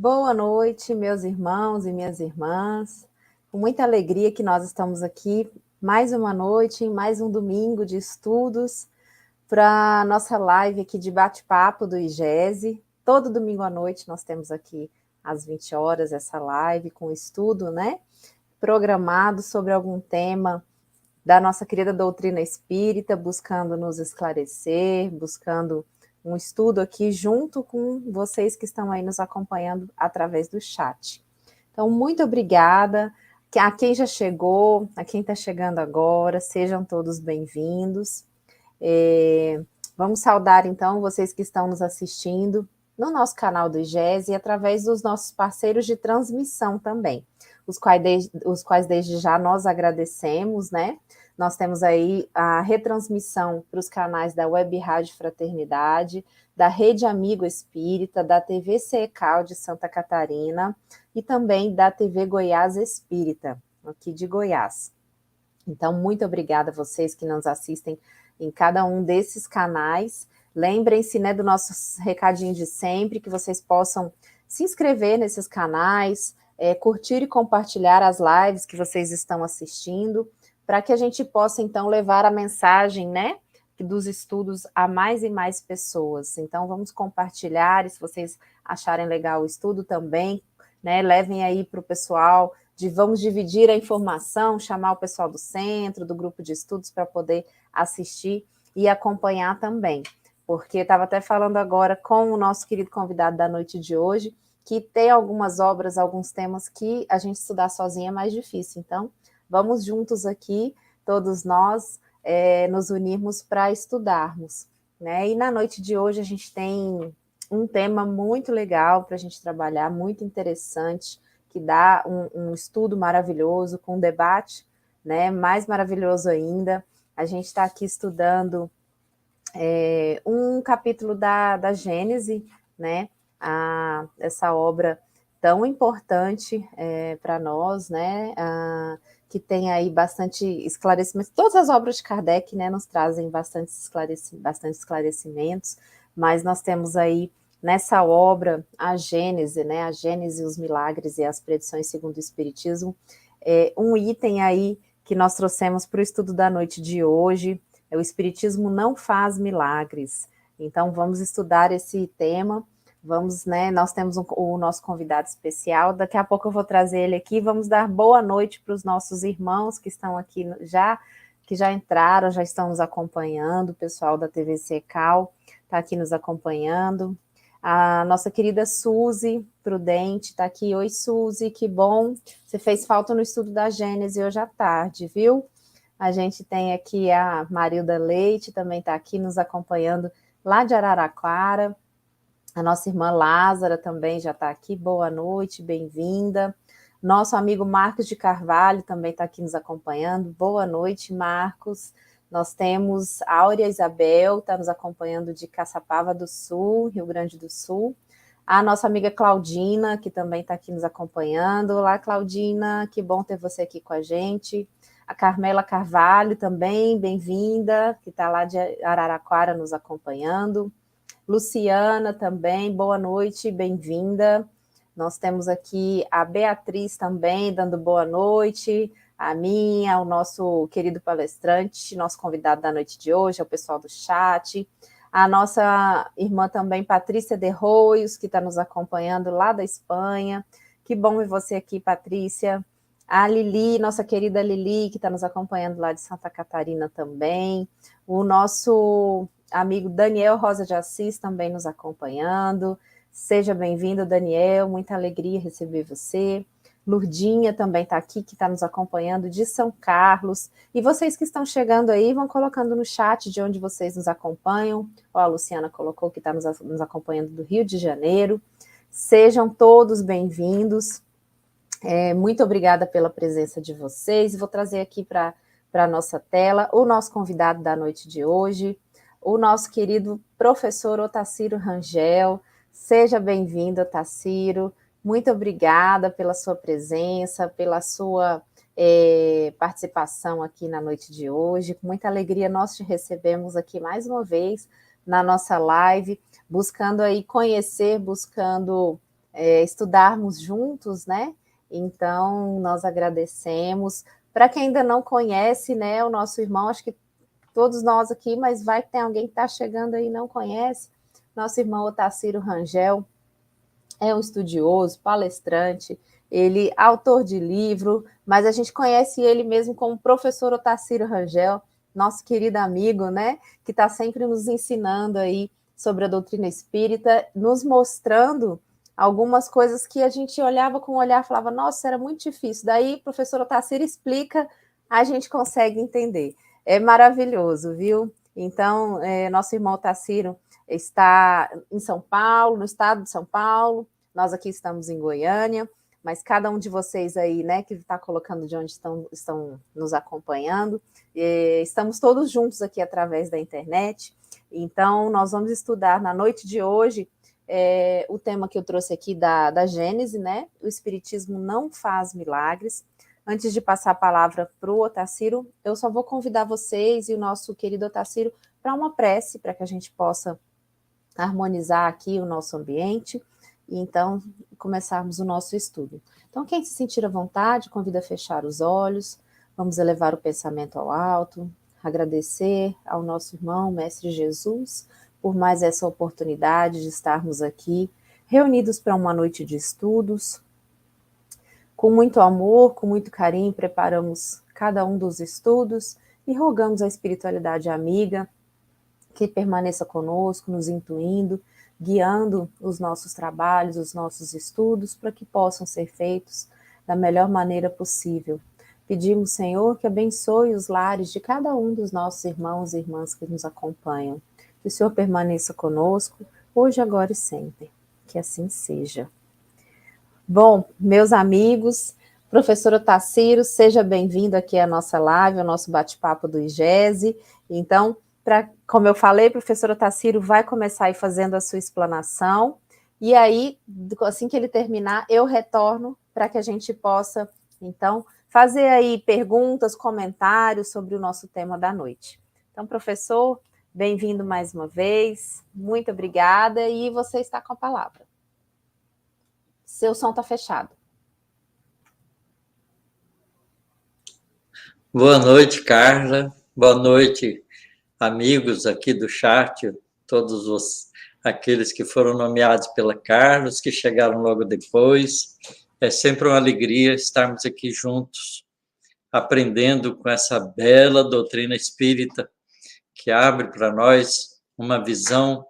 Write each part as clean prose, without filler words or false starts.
Boa noite, meus irmãos e minhas irmãs. Com muita alegria que nós estamos aqui mais uma noite, mais um domingo de estudos para a nossa live aqui de bate-papo do IGESE. Todo domingo à noite nós temos aqui às 20 horas essa live com estudo, né? Programado sobre algum tema da nossa querida doutrina espírita, buscando nos esclarecer, buscando um estudo aqui junto com vocês que estão aí nos acompanhando através do chat. Então, muito obrigada a quem já chegou, a quem está chegando agora, sejam todos bem-vindos. Vamos saudar, então, vocês que estão nos assistindo no nosso canal do IGESE e através dos nossos parceiros de transmissão também, os quais desde já nós agradecemos, né? Nós temos aí a retransmissão para os canais da Web Rádio Fraternidade, da Rede Amigo Espírita, da TV CECAL de Santa Catarina e também da TV Goiás Espírita, aqui de Goiás. Então, muito obrigada a vocês que nos assistem em cada um desses canais. Lembrem-se, né, do nosso recadinho de sempre, que vocês possam se inscrever nesses canais, curtir e compartilhar as lives que vocês estão assistindo, para que a gente possa, então, levar a mensagem, né, dos estudos a mais e mais pessoas. Então, vamos compartilhar, e se vocês acharem legal o estudo também, né, levem aí para o pessoal, vamos dividir a informação, chamar o pessoal do centro, do grupo de estudos, para poder assistir e acompanhar também. Porque estava até falando agora com o nosso querido convidado da noite de hoje, que tem algumas obras, alguns temas que a gente estudar sozinha é mais difícil. Então, vamos juntos aqui, todos nós, nos unirmos para estudarmos, né? E na noite de hoje a gente tem um tema muito legal para a gente trabalhar, muito interessante, que dá um estudo maravilhoso, com um debate, né, mais maravilhoso ainda. A gente está aqui estudando um capítulo da Gênese, né, essa obra tão importante para nós, né, que tem aí bastante esclarecimento. Todas as obras de Kardec, né, nos trazem bastante esclarecimentos, mas nós temos aí nessa obra a Gênese, né, a Gênese, os milagres e as predições segundo o Espiritismo, um item aí que nós trouxemos para o estudo da noite de hoje. O Espiritismo não faz milagres. Então, vamos estudar esse tema. Vamos, né? Nós temos o nosso convidado especial. Daqui a pouco eu vou trazer ele aqui. Vamos dar boa noite para os nossos irmãos que estão aqui que já entraram, já estão nos acompanhando. O pessoal da TV CECAL está aqui nos acompanhando. A nossa querida Suzy Prudente está aqui. Oi, Suzy, que bom. Você fez falta no estudo da Gênese hoje à tarde, viu? A gente tem aqui a Marilda Leite, também está aqui nos acompanhando lá de Araraquara. A nossa irmã Lázara também já está aqui. Boa noite, bem-vinda. Nosso amigo Marcos de Carvalho também está aqui nos acompanhando. Boa noite, Marcos. Nós temos a Áurea Isabel, está nos acompanhando de Caçapava do Sul, Rio Grande do Sul. A nossa amiga Claudina, que também está aqui nos acompanhando. Olá, Claudina, que bom ter você aqui com a gente. A Carmela Carvalho também, bem-vinda, que está lá de Araraquara nos acompanhando. Luciana também, boa noite, bem-vinda. Nós temos aqui a Beatriz também, dando boa noite. A minha, o nosso querido palestrante, nosso convidado da noite de hoje, é o pessoal do chat. A nossa irmã também, Patrícia de Roios, que está nos acompanhando lá da Espanha. Que bom ver você aqui, Patrícia. A Lili, nossa querida Lili, que está nos acompanhando lá de Santa Catarina também. O nosso amigo Daniel Rosa de Assis também nos acompanhando. Seja bem-vindo, Daniel, muita alegria receber você. Lurdinha também está aqui, que está nos acompanhando de São Carlos. E vocês que estão chegando aí, vão colocando no chat de onde vocês nos acompanham. Ó, a Luciana colocou que está nos acompanhando do Rio de Janeiro. Sejam todos bem-vindos. Muito obrigada pela presença de vocês. Vou trazer aqui para a nossa tela o nosso convidado da noite de hoje, o nosso querido professor Otacílio Rangel. Seja bem-vindo, Otacílio. Muito obrigada pela sua presença, pela sua participação aqui na noite de hoje. Com muita alegria nós te recebemos aqui mais uma vez na nossa live, buscando aí conhecer, buscando estudarmos juntos, né? Então, nós agradecemos. Para quem ainda não conhece, né, o nosso irmão, acho que todos nós aqui, mas vai que tem alguém que está chegando aí e não conhece, nosso irmão Otacílio Rangel é um estudioso, palestrante, ele é autor de livro, mas a gente conhece ele mesmo como professor Otacílio Rangel, nosso querido amigo, né, que está sempre nos ensinando aí sobre a doutrina espírita, nos mostrando algumas coisas que a gente olhava com o olhar e falava, nossa, era muito difícil. Daí, o professor Otacílio explica, a gente consegue entender. É maravilhoso, viu? Então, nosso irmão Otacílio está em São Paulo, no estado de São Paulo, nós aqui estamos em Goiânia, mas cada um de vocês aí, né, que está colocando de onde estão nos acompanhando, estamos todos juntos aqui através da internet, então nós vamos estudar na noite de hoje o tema que eu trouxe aqui da Gênese, né, o Espiritismo não faz milagres. Antes de passar a palavra para o Otacílio, eu só vou convidar vocês e o nosso querido Otacílio para uma prece, para que a gente possa harmonizar aqui o nosso ambiente e então começarmos o nosso estudo. Então, quem se sentir à vontade, convida a fechar os olhos, vamos elevar o pensamento ao alto, agradecer ao nosso irmão, Mestre Jesus, por mais essa oportunidade de estarmos aqui, reunidos para uma noite de estudos. Com muito amor, com muito carinho, preparamos cada um dos estudos e rogamos à espiritualidade amiga que permaneça conosco, nos intuindo, guiando os nossos trabalhos, os nossos estudos, para que possam ser feitos da melhor maneira possível. Pedimos, Senhor, que abençoe os lares de cada um dos nossos irmãos e irmãs que nos acompanham. Que o Senhor permaneça conosco, hoje, agora e sempre. Que assim seja. Bom, meus amigos, professor Otacílio, seja bem-vindo aqui à nossa live, ao nosso bate-papo do IGESE. Então, como eu falei, professor Otacílio vai começar aí fazendo a sua explanação, e aí, assim que ele terminar, eu retorno para que a gente possa, então, fazer aí perguntas, comentários sobre o nosso tema da noite. Então, professor, bem-vindo mais uma vez, muito obrigada, e você está com a palavra. Seu som está fechado. Boa noite, Carla. Boa noite, amigos aqui do chat, todos aqueles que foram nomeados pela Carlos, que chegaram logo depois. É sempre uma alegria estarmos aqui juntos, aprendendo com essa bela doutrina espírita, que abre para nós uma visão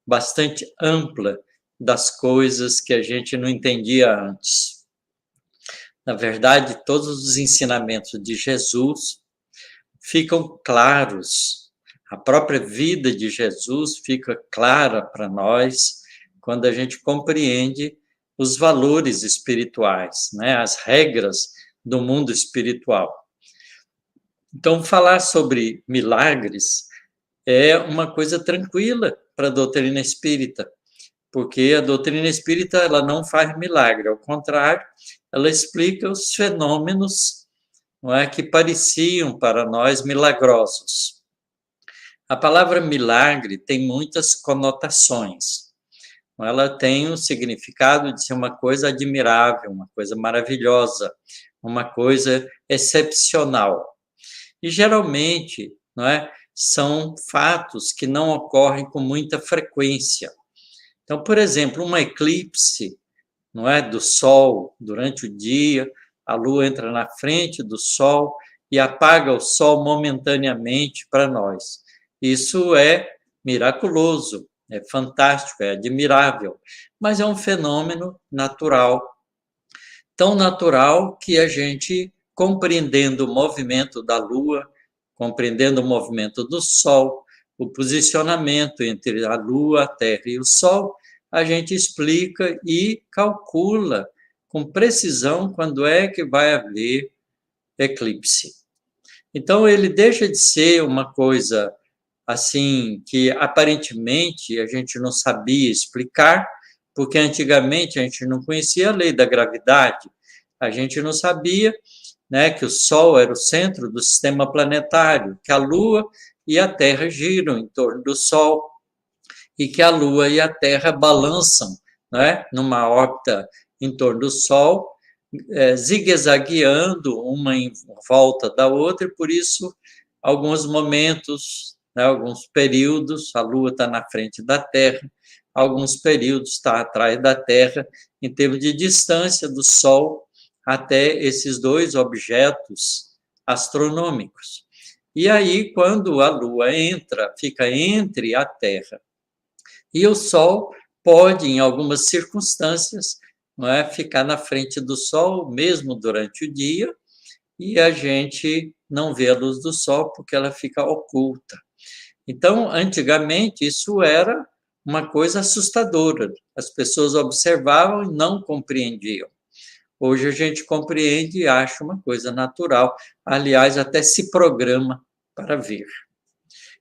bastante ampla das coisas que a gente não entendia antes. Na verdade, todos os ensinamentos de Jesus ficam claros. A própria vida de Jesus fica clara para nós quando a gente compreende os valores espirituais, né? As regras do mundo espiritual. Então, falar sobre milagres é uma coisa tranquila para a doutrina espírita, porque a doutrina espírita ela não faz milagre, ao contrário, ela explica os fenômenos, não é, que pareciam para nós milagrosos. A palavra milagre tem muitas conotações. Ela tem o significado de ser uma coisa admirável, uma coisa maravilhosa, uma coisa excepcional. E geralmente, não é, são fatos que não ocorrem com muita frequência. Então, por exemplo, um eclipse, não é, do Sol durante o dia, a Lua entra na frente do Sol e apaga o Sol momentaneamente para nós. Isso é miraculoso, é fantástico, é admirável, mas é um fenômeno natural. Tão natural que a gente, compreendendo o movimento da Lua, compreendendo o movimento do Sol, o posicionamento entre a Lua, a Terra e o Sol, a gente explica e calcula com precisão quando é que vai haver eclipse. Então, ele deixa de ser uma coisa assim que aparentemente a gente não sabia explicar, porque antigamente a gente não conhecia a lei da gravidade, a gente não sabia, né, que o Sol era o centro do sistema planetário, que a Lua e a Terra giram em torno do Sol e que a Lua e a Terra balançam né, numa órbita em torno do Sol, zigue-zagueando uma em volta da outra, e por isso, alguns momentos, né, alguns períodos, a Lua está na frente da Terra, alguns períodos está atrás da Terra, em termos de distância do Sol até esses dois objetos astronômicos. E aí, quando a Lua fica entre a Terra e o Sol, pode, em algumas circunstâncias, não é, ficar na frente do Sol, mesmo durante o dia, e a gente não vê a luz do Sol porque ela fica oculta. Então, antigamente, isso era uma coisa assustadora. As pessoas observavam e não compreendiam. Hoje a gente compreende e acha uma coisa natural. Aliás, até se programa para ver.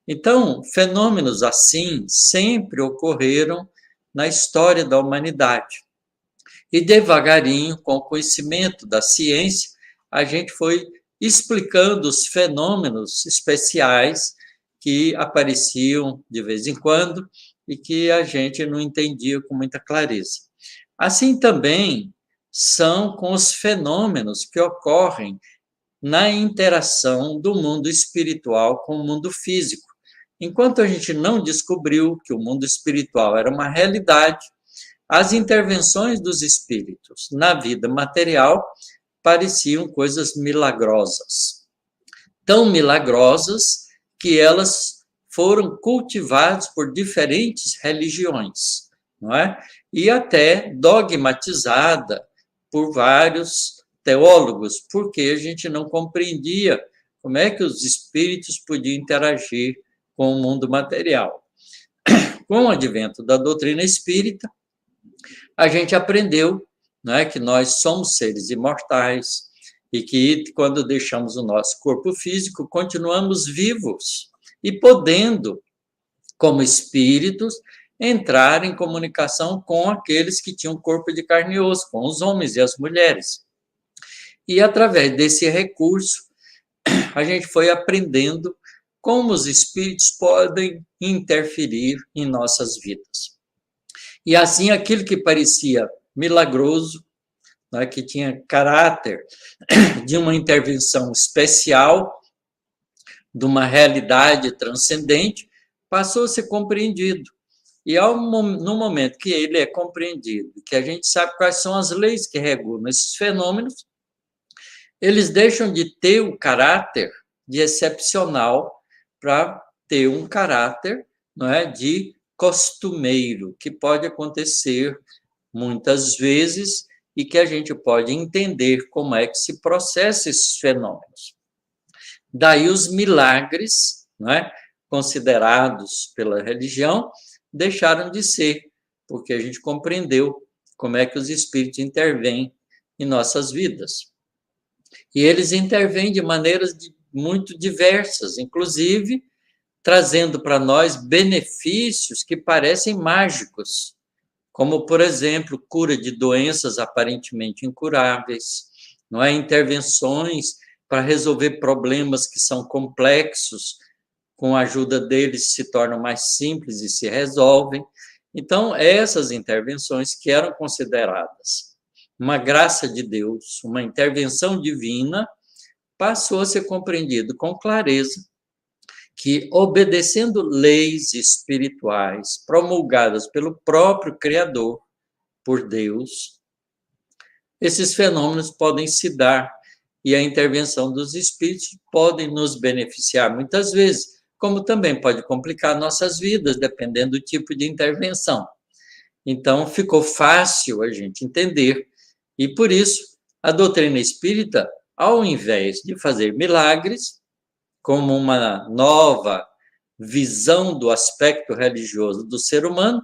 Então, fenômenos assim sempre ocorreram na história da humanidade. E devagarinho, com o conhecimento da ciência, a gente foi explicando os fenômenos especiais que apareciam de vez em quando e que a gente não entendia com muita clareza. Assim também são com os fenômenos que ocorrem na interação do mundo espiritual com o mundo físico. Enquanto a gente não descobriu que o mundo espiritual era uma realidade, as intervenções dos espíritos na vida material pareciam coisas milagrosas. Tão milagrosas que elas foram cultivadas por diferentes religiões, não é? E até dogmatizada por vários teólogos, porque a gente não compreendia como é que os espíritos podiam interagir com o mundo material. Com o advento da doutrina espírita, a gente aprendeu, né, que nós somos seres imortais e que, quando deixamos o nosso corpo físico, continuamos vivos e podendo, como espíritos, entrar em comunicação com aqueles que tinham corpo de carne e osso, com os homens e as mulheres. E, através desse recurso, a gente foi aprendendo como os espíritos podem interferir em nossas vidas. E assim, aquilo que parecia milagroso, né, que tinha caráter de uma intervenção especial, de uma realidade transcendente, passou a ser compreendido. E no momento que ele é compreendido, que a gente sabe quais são as leis que regulam esses fenômenos, eles deixam de ter o caráter de excepcional para ter um caráter, não é, de costumeiro, que pode acontecer muitas vezes e que a gente pode entender como é que se processa esses fenômenos. Daí os milagres, não é, considerados pela religião, deixaram de ser, porque a gente compreendeu como é que os espíritos intervêm em nossas vidas. E eles intervêm de maneiras muito diversas, inclusive trazendo para nós benefícios que parecem mágicos, como, por exemplo, cura de doenças aparentemente incuráveis, não é? Intervenções para resolver problemas que são complexos, com a ajuda deles se tornam mais simples e se resolvem. Então, essas intervenções que eram consideradas uma graça de Deus, uma intervenção divina, passou a ser compreendido com clareza que, obedecendo leis espirituais promulgadas pelo próprio Criador, por Deus, esses fenômenos podem se dar e a intervenção dos espíritos pode nos beneficiar muitas vezes, como também pode complicar nossas vidas, dependendo do tipo de intervenção. Então, ficou fácil a gente entender, e por isso, a doutrina espírita, ao invés de fazer milagres, como uma nova visão do aspecto religioso do ser humano,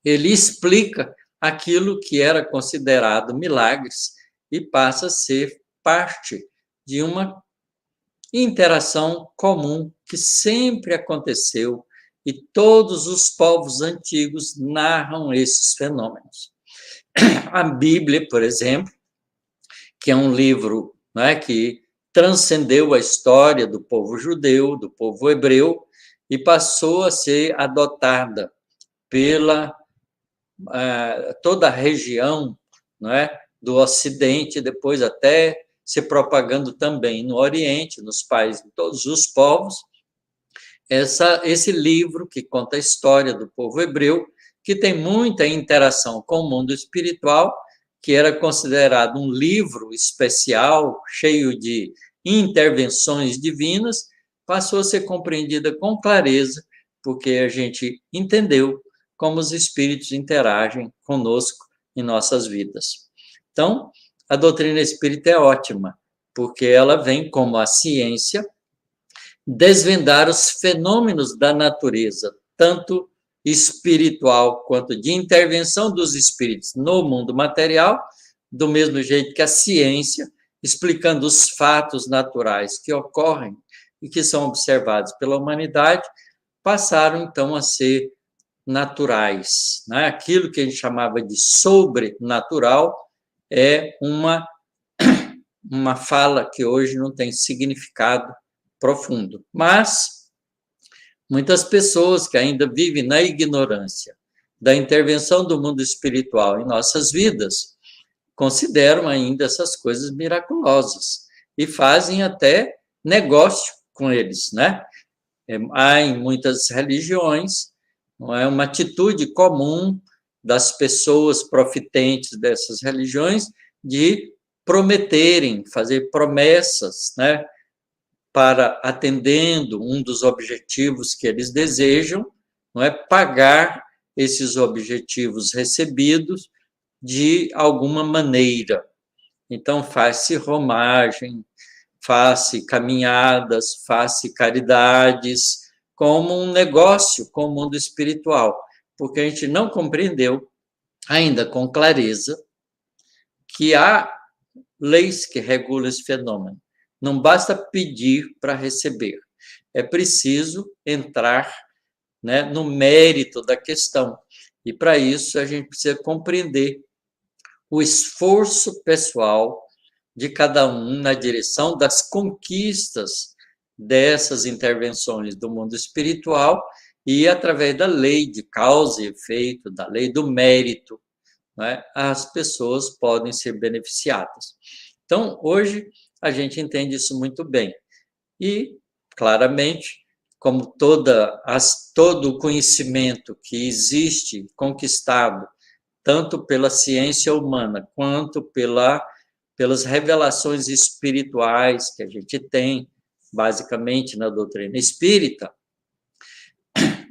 ele explica aquilo que era considerado milagres e passa a ser parte de uma interação comum que sempre aconteceu e todos os povos antigos narram esses fenômenos. A Bíblia, por exemplo, que é um livro, né, que transcendeu a história do povo judeu, do povo hebreu, e passou a ser adotada pela toda a região, não é, do Ocidente, depois até se propagando também no Oriente, nos países de todos os povos, esse livro que conta a história do povo hebreu, que tem muita interação com o mundo espiritual, que era considerado um livro especial, cheio de intervenções divinas, passou a ser compreendida com clareza, porque a gente entendeu como os espíritos interagem conosco em nossas vidas. Então, a doutrina espírita é ótima, porque ela vem como a ciência desvendar os fenômenos da natureza, tanto espiritual quanto de intervenção dos espíritos no mundo material, do mesmo jeito que a ciência, explicando os fatos naturais que ocorrem e que são observados pela humanidade, passaram então a ser naturais, né? Aquilo que a gente chamava de sobrenatural é uma fala que hoje não tem significado profundo. Mas muitas pessoas que ainda vivem na ignorância da intervenção do mundo espiritual em nossas vidas consideram ainda essas coisas miraculosas e fazem até negócio com eles, né? Há em muitas religiões, não é uma atitude comum das pessoas profitentes dessas religiões de prometerem, fazer promessas, né, para, atendendo um dos objetivos que eles desejam, não é, pagar esses objetivos recebidos de alguma maneira. Então, faz-se romagem, faz-se caminhadas, faz-se caridades, como um negócio com o mundo espiritual, porque a gente não compreendeu ainda com clareza que há leis que regulam esse fenômeno. Não basta pedir para receber, é preciso entrar, né, no mérito da questão. E para isso a gente precisa compreender o esforço pessoal de cada um na direção das conquistas dessas intervenções do mundo espiritual e através da lei de causa e efeito, da lei do mérito, né, as pessoas podem ser beneficiadas. Então, hoje, a gente entende isso muito bem. E, claramente, como todo o conhecimento que existe conquistado, tanto pela ciência humana quanto pelas revelações espirituais que a gente tem, basicamente na doutrina espírita,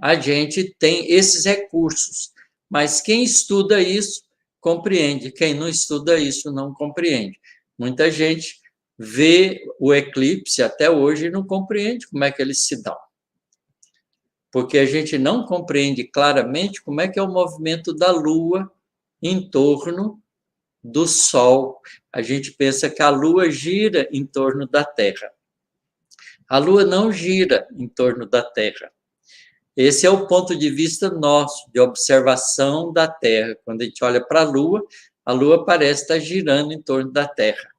a gente tem esses recursos. Mas quem estuda isso, compreende. Quem não estuda isso, não compreende. Muita gente vê o eclipse até hoje e não compreende como é que eles se dão. Porque a gente não compreende claramente como é que é o movimento da Lua em torno do Sol. A gente pensa que a Lua gira em torno da Terra. A Lua não gira em torno da Terra. Esse é o ponto de vista nosso, de observação da Terra. Quando a gente olha para a Lua parece estar girando em torno da Terra.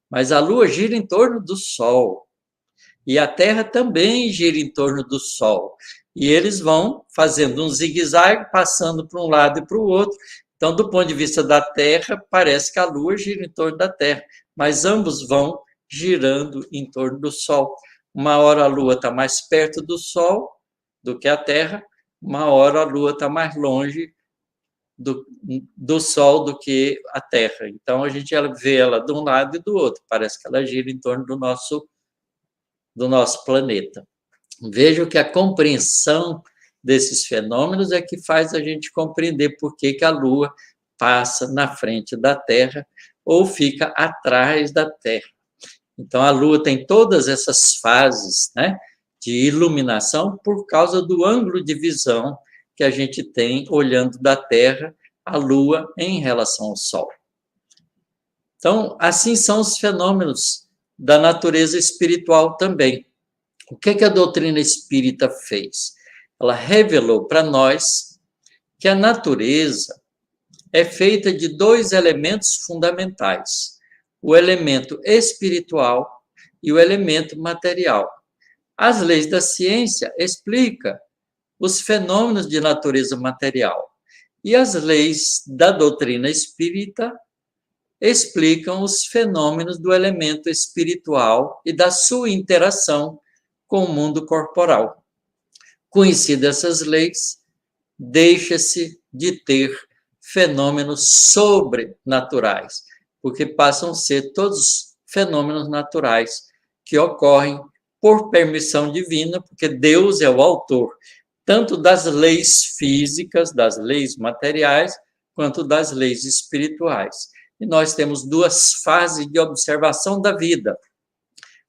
Mas a Lua gira em torno do Sol. E a Terra também gira em torno do Sol. E eles vão fazendo um zigue-zague, passando para um lado e para o outro. Então, do ponto de vista da Terra, parece que a Lua gira em torno da Terra. Mas ambos vão girando em torno do Sol. Uma hora a Lua está mais perto do Sol do que a Terra, uma hora a Lua está mais longe do Sol do que a Terra. Então, a gente vê ela de um lado e do outro. Parece que ela gira em torno do nosso planeta. Vejo que a compreensão desses fenômenos é que faz a gente compreender por que a Lua passa na frente da Terra ou fica atrás da Terra. Então, a Lua tem todas essas fases, né, de iluminação por causa do ângulo de visão que a gente tem olhando da Terra a Lua em relação ao Sol. Então, assim são os fenômenos da natureza espiritual também. O que a doutrina espírita fez? Ela revelou para nós que a natureza é feita de dois elementos fundamentais: o elemento espiritual e o elemento material. As leis da ciência explicam os fenômenos de natureza material. E as leis da doutrina espírita explicam os fenômenos do elemento espiritual e da sua interação com o mundo corporal. Conhecidas essas leis, deixa-se de ter fenômenos sobrenaturais, porque passam a ser todos fenômenos naturais que ocorrem por permissão divina, porque Deus é o autor tanto das leis físicas, das leis materiais, quanto das leis espirituais. E nós temos duas fases de observação da vida: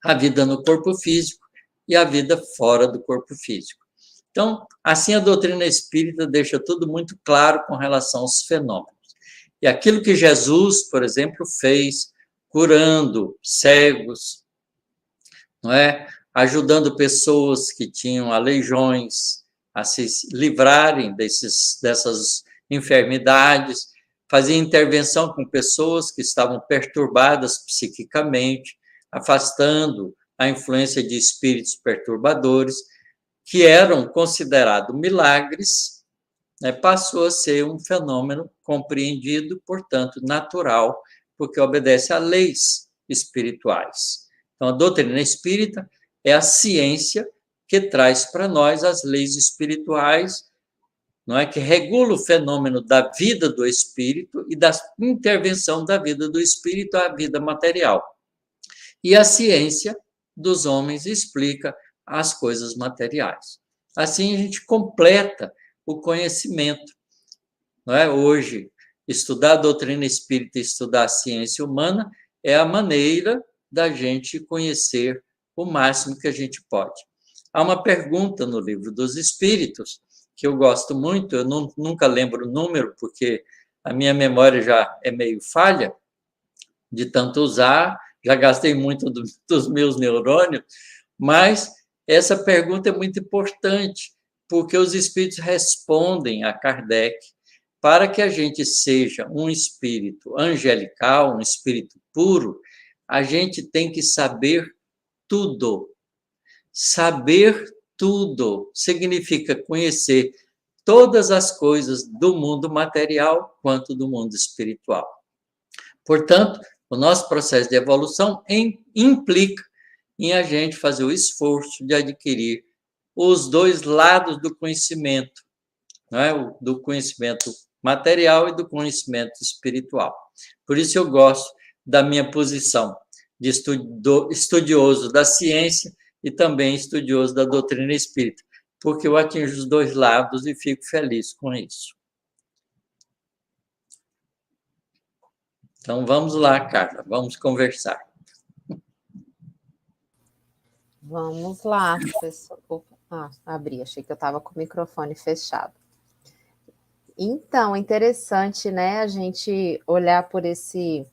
a vida no corpo físico e a vida fora do corpo físico. Então, assim a doutrina espírita deixa tudo muito claro com relação aos fenômenos. E aquilo que Jesus, por exemplo, fez, curando cegos, não é? Ajudando pessoas que tinham aleijões a se livrarem dessas enfermidades, fazia intervenção com pessoas que estavam perturbadas psiquicamente, afastando a influência de espíritos perturbadores, que eram considerados milagres, né, passou a ser um fenômeno compreendido, portanto, natural, porque obedece a leis espirituais. Então, a doutrina espírita é a ciência que traz para nós as leis espirituais, não é, que regula o fenômeno da vida do espírito e da intervenção da vida do espírito à vida material. E a ciência dos homens explica as coisas materiais. Assim a gente completa o conhecimento, não é? Hoje, estudar a doutrina espírita e estudar a ciência humana é a maneira da gente conhecer o máximo que a gente pode. Há uma pergunta no Livro dos Espíritos que eu gosto muito, eu nunca lembro o número, porque a minha memória já é meio falha de tanto usar, já gastei muito dos meus neurônios, mas essa pergunta é muito importante, porque os espíritos respondem a Kardec: para que a gente seja um espírito angelical, um espírito puro, a gente tem que saber tudo. Saber tudo significa conhecer todas as coisas do mundo material quanto do mundo espiritual. Portanto, o nosso processo de evolução implica em a gente fazer o esforço de adquirir os dois lados do conhecimento, não é? Do conhecimento material e do conhecimento espiritual. Por isso eu gosto da minha posição de estudioso da ciência e também estudioso da doutrina espírita, porque eu atinjo os dois lados e fico feliz com isso. Então vamos lá, Carla, vamos conversar. Vamos lá, professor. Opa, abri, achei que eu estava com o microfone fechado. Então, é interessante, né, a gente olhar por esse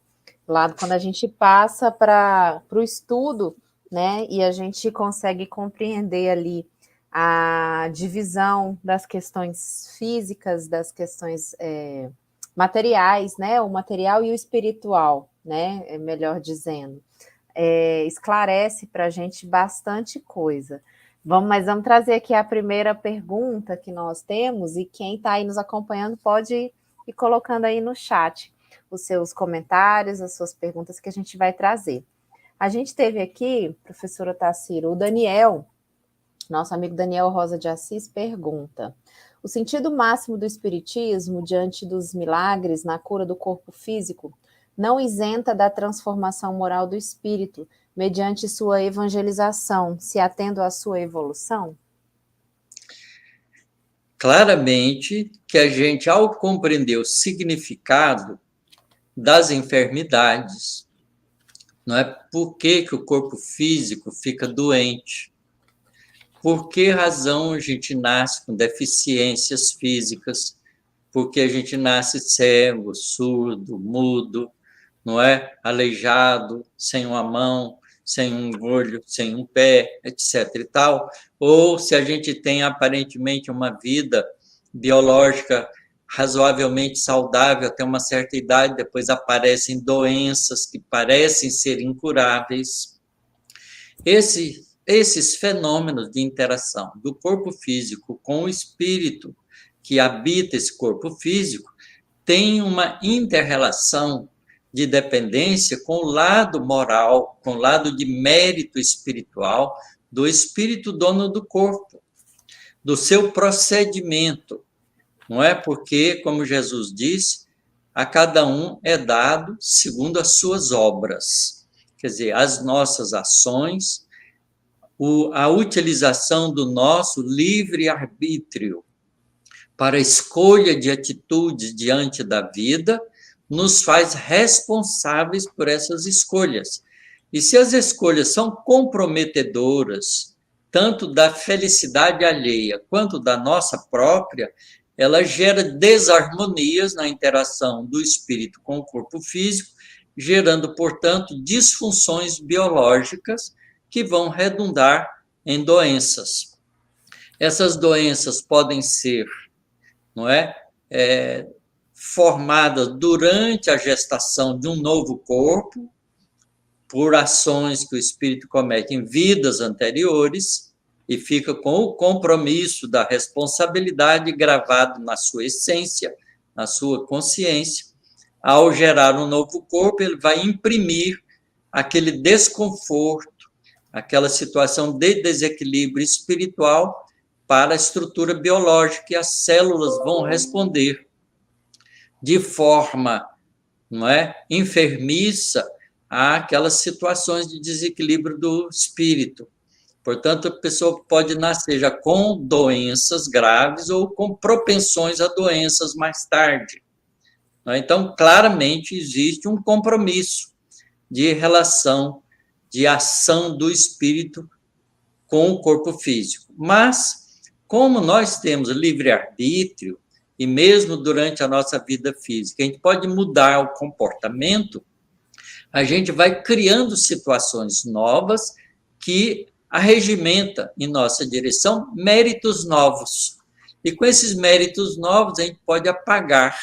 lado, quando a gente passa para o estudo, né, e a gente consegue compreender ali a divisão das questões físicas, das questões materiais, né, o material e o espiritual, né, melhor dizendo. Esclarece para a gente bastante coisa. Mas vamos trazer aqui a primeira pergunta que nós temos, e quem está aí nos acompanhando pode ir colocando aí no chat os seus comentários, as suas perguntas que a gente vai trazer. A gente teve aqui, professora Tarsila, o Daniel, nosso amigo Daniel Rosa de Assis, pergunta: o sentido máximo do espiritismo diante dos milagres na cura do corpo físico não isenta da transformação moral do espírito, mediante sua evangelização, se atendo à sua evolução? Claramente que a gente, ao compreender o significado das enfermidades, não é? Por que o corpo físico fica doente? Por que razão a gente nasce com deficiências físicas? Porque a gente nasce cego, surdo, mudo, não é? Aleijado, sem uma mão, sem um olho, sem um pé, etc. e tal. Ou se a gente tem aparentemente uma vida biológica razoavelmente saudável até uma certa idade, depois aparecem doenças que parecem ser incuráveis. Esses fenômenos de interação do corpo físico com o espírito que habita esse corpo físico tem uma inter-relação de dependência com o lado moral, com o lado de mérito espiritual do espírito dono do corpo, do seu procedimento. Não é porque, como Jesus disse, a cada um é dado segundo as suas obras. Quer dizer, as nossas ações, a utilização do nosso livre-arbítrio para a escolha de atitudes diante da vida, nos faz responsáveis por essas escolhas. E se as escolhas são comprometedoras, tanto da felicidade alheia quanto da nossa própria, ela gera desarmonias na interação do espírito com o corpo físico, gerando, portanto, disfunções biológicas que vão redundar em doenças. Essas doenças podem ser, não é, formadas durante a gestação de um novo corpo, por ações que o espírito comete em vidas anteriores, e fica com o compromisso da responsabilidade gravado na sua essência, na sua consciência. Ao gerar um novo corpo, ele vai imprimir aquele desconforto, aquela situação de desequilíbrio espiritual para a estrutura biológica, e as células vão responder de forma, não é, enfermiça àquelas situações de desequilíbrio do espírito. Portanto, a pessoa pode nascer já com doenças graves ou com propensões a doenças mais tarde. Então, claramente, existe um compromisso de relação, de ação do espírito com o corpo físico. Mas, como nós temos livre-arbítrio, e mesmo durante a nossa vida física, a gente pode mudar o comportamento, a gente vai criando situações novas que arregimenta em nossa direção méritos novos. E com esses méritos novos, a gente pode apagar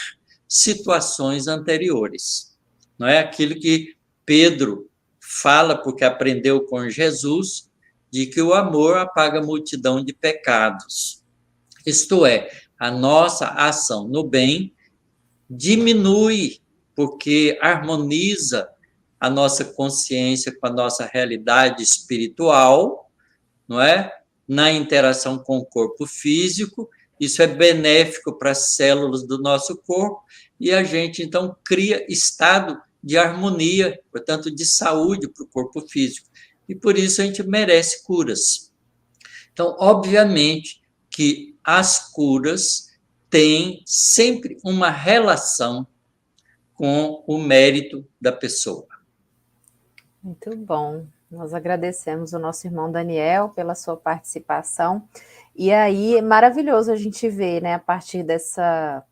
situações anteriores. Não é aquilo que Pedro fala, porque aprendeu com Jesus, de que o amor apaga a multidão de pecados. Isto é, a nossa ação no bem diminui, porque harmoniza a nossa consciência com a nossa realidade espiritual, não é? Na interação com o corpo físico, isso é benéfico para as células do nosso corpo, e a gente, então, cria estado de harmonia, portanto, de saúde para o corpo físico. E por isso a gente merece curas. Então, obviamente que as curas têm sempre uma relação com o mérito da pessoa. Muito bom. Nós agradecemos o nosso irmão Daniel pela sua participação. E aí, maravilhoso a gente ver, né, a partir dessa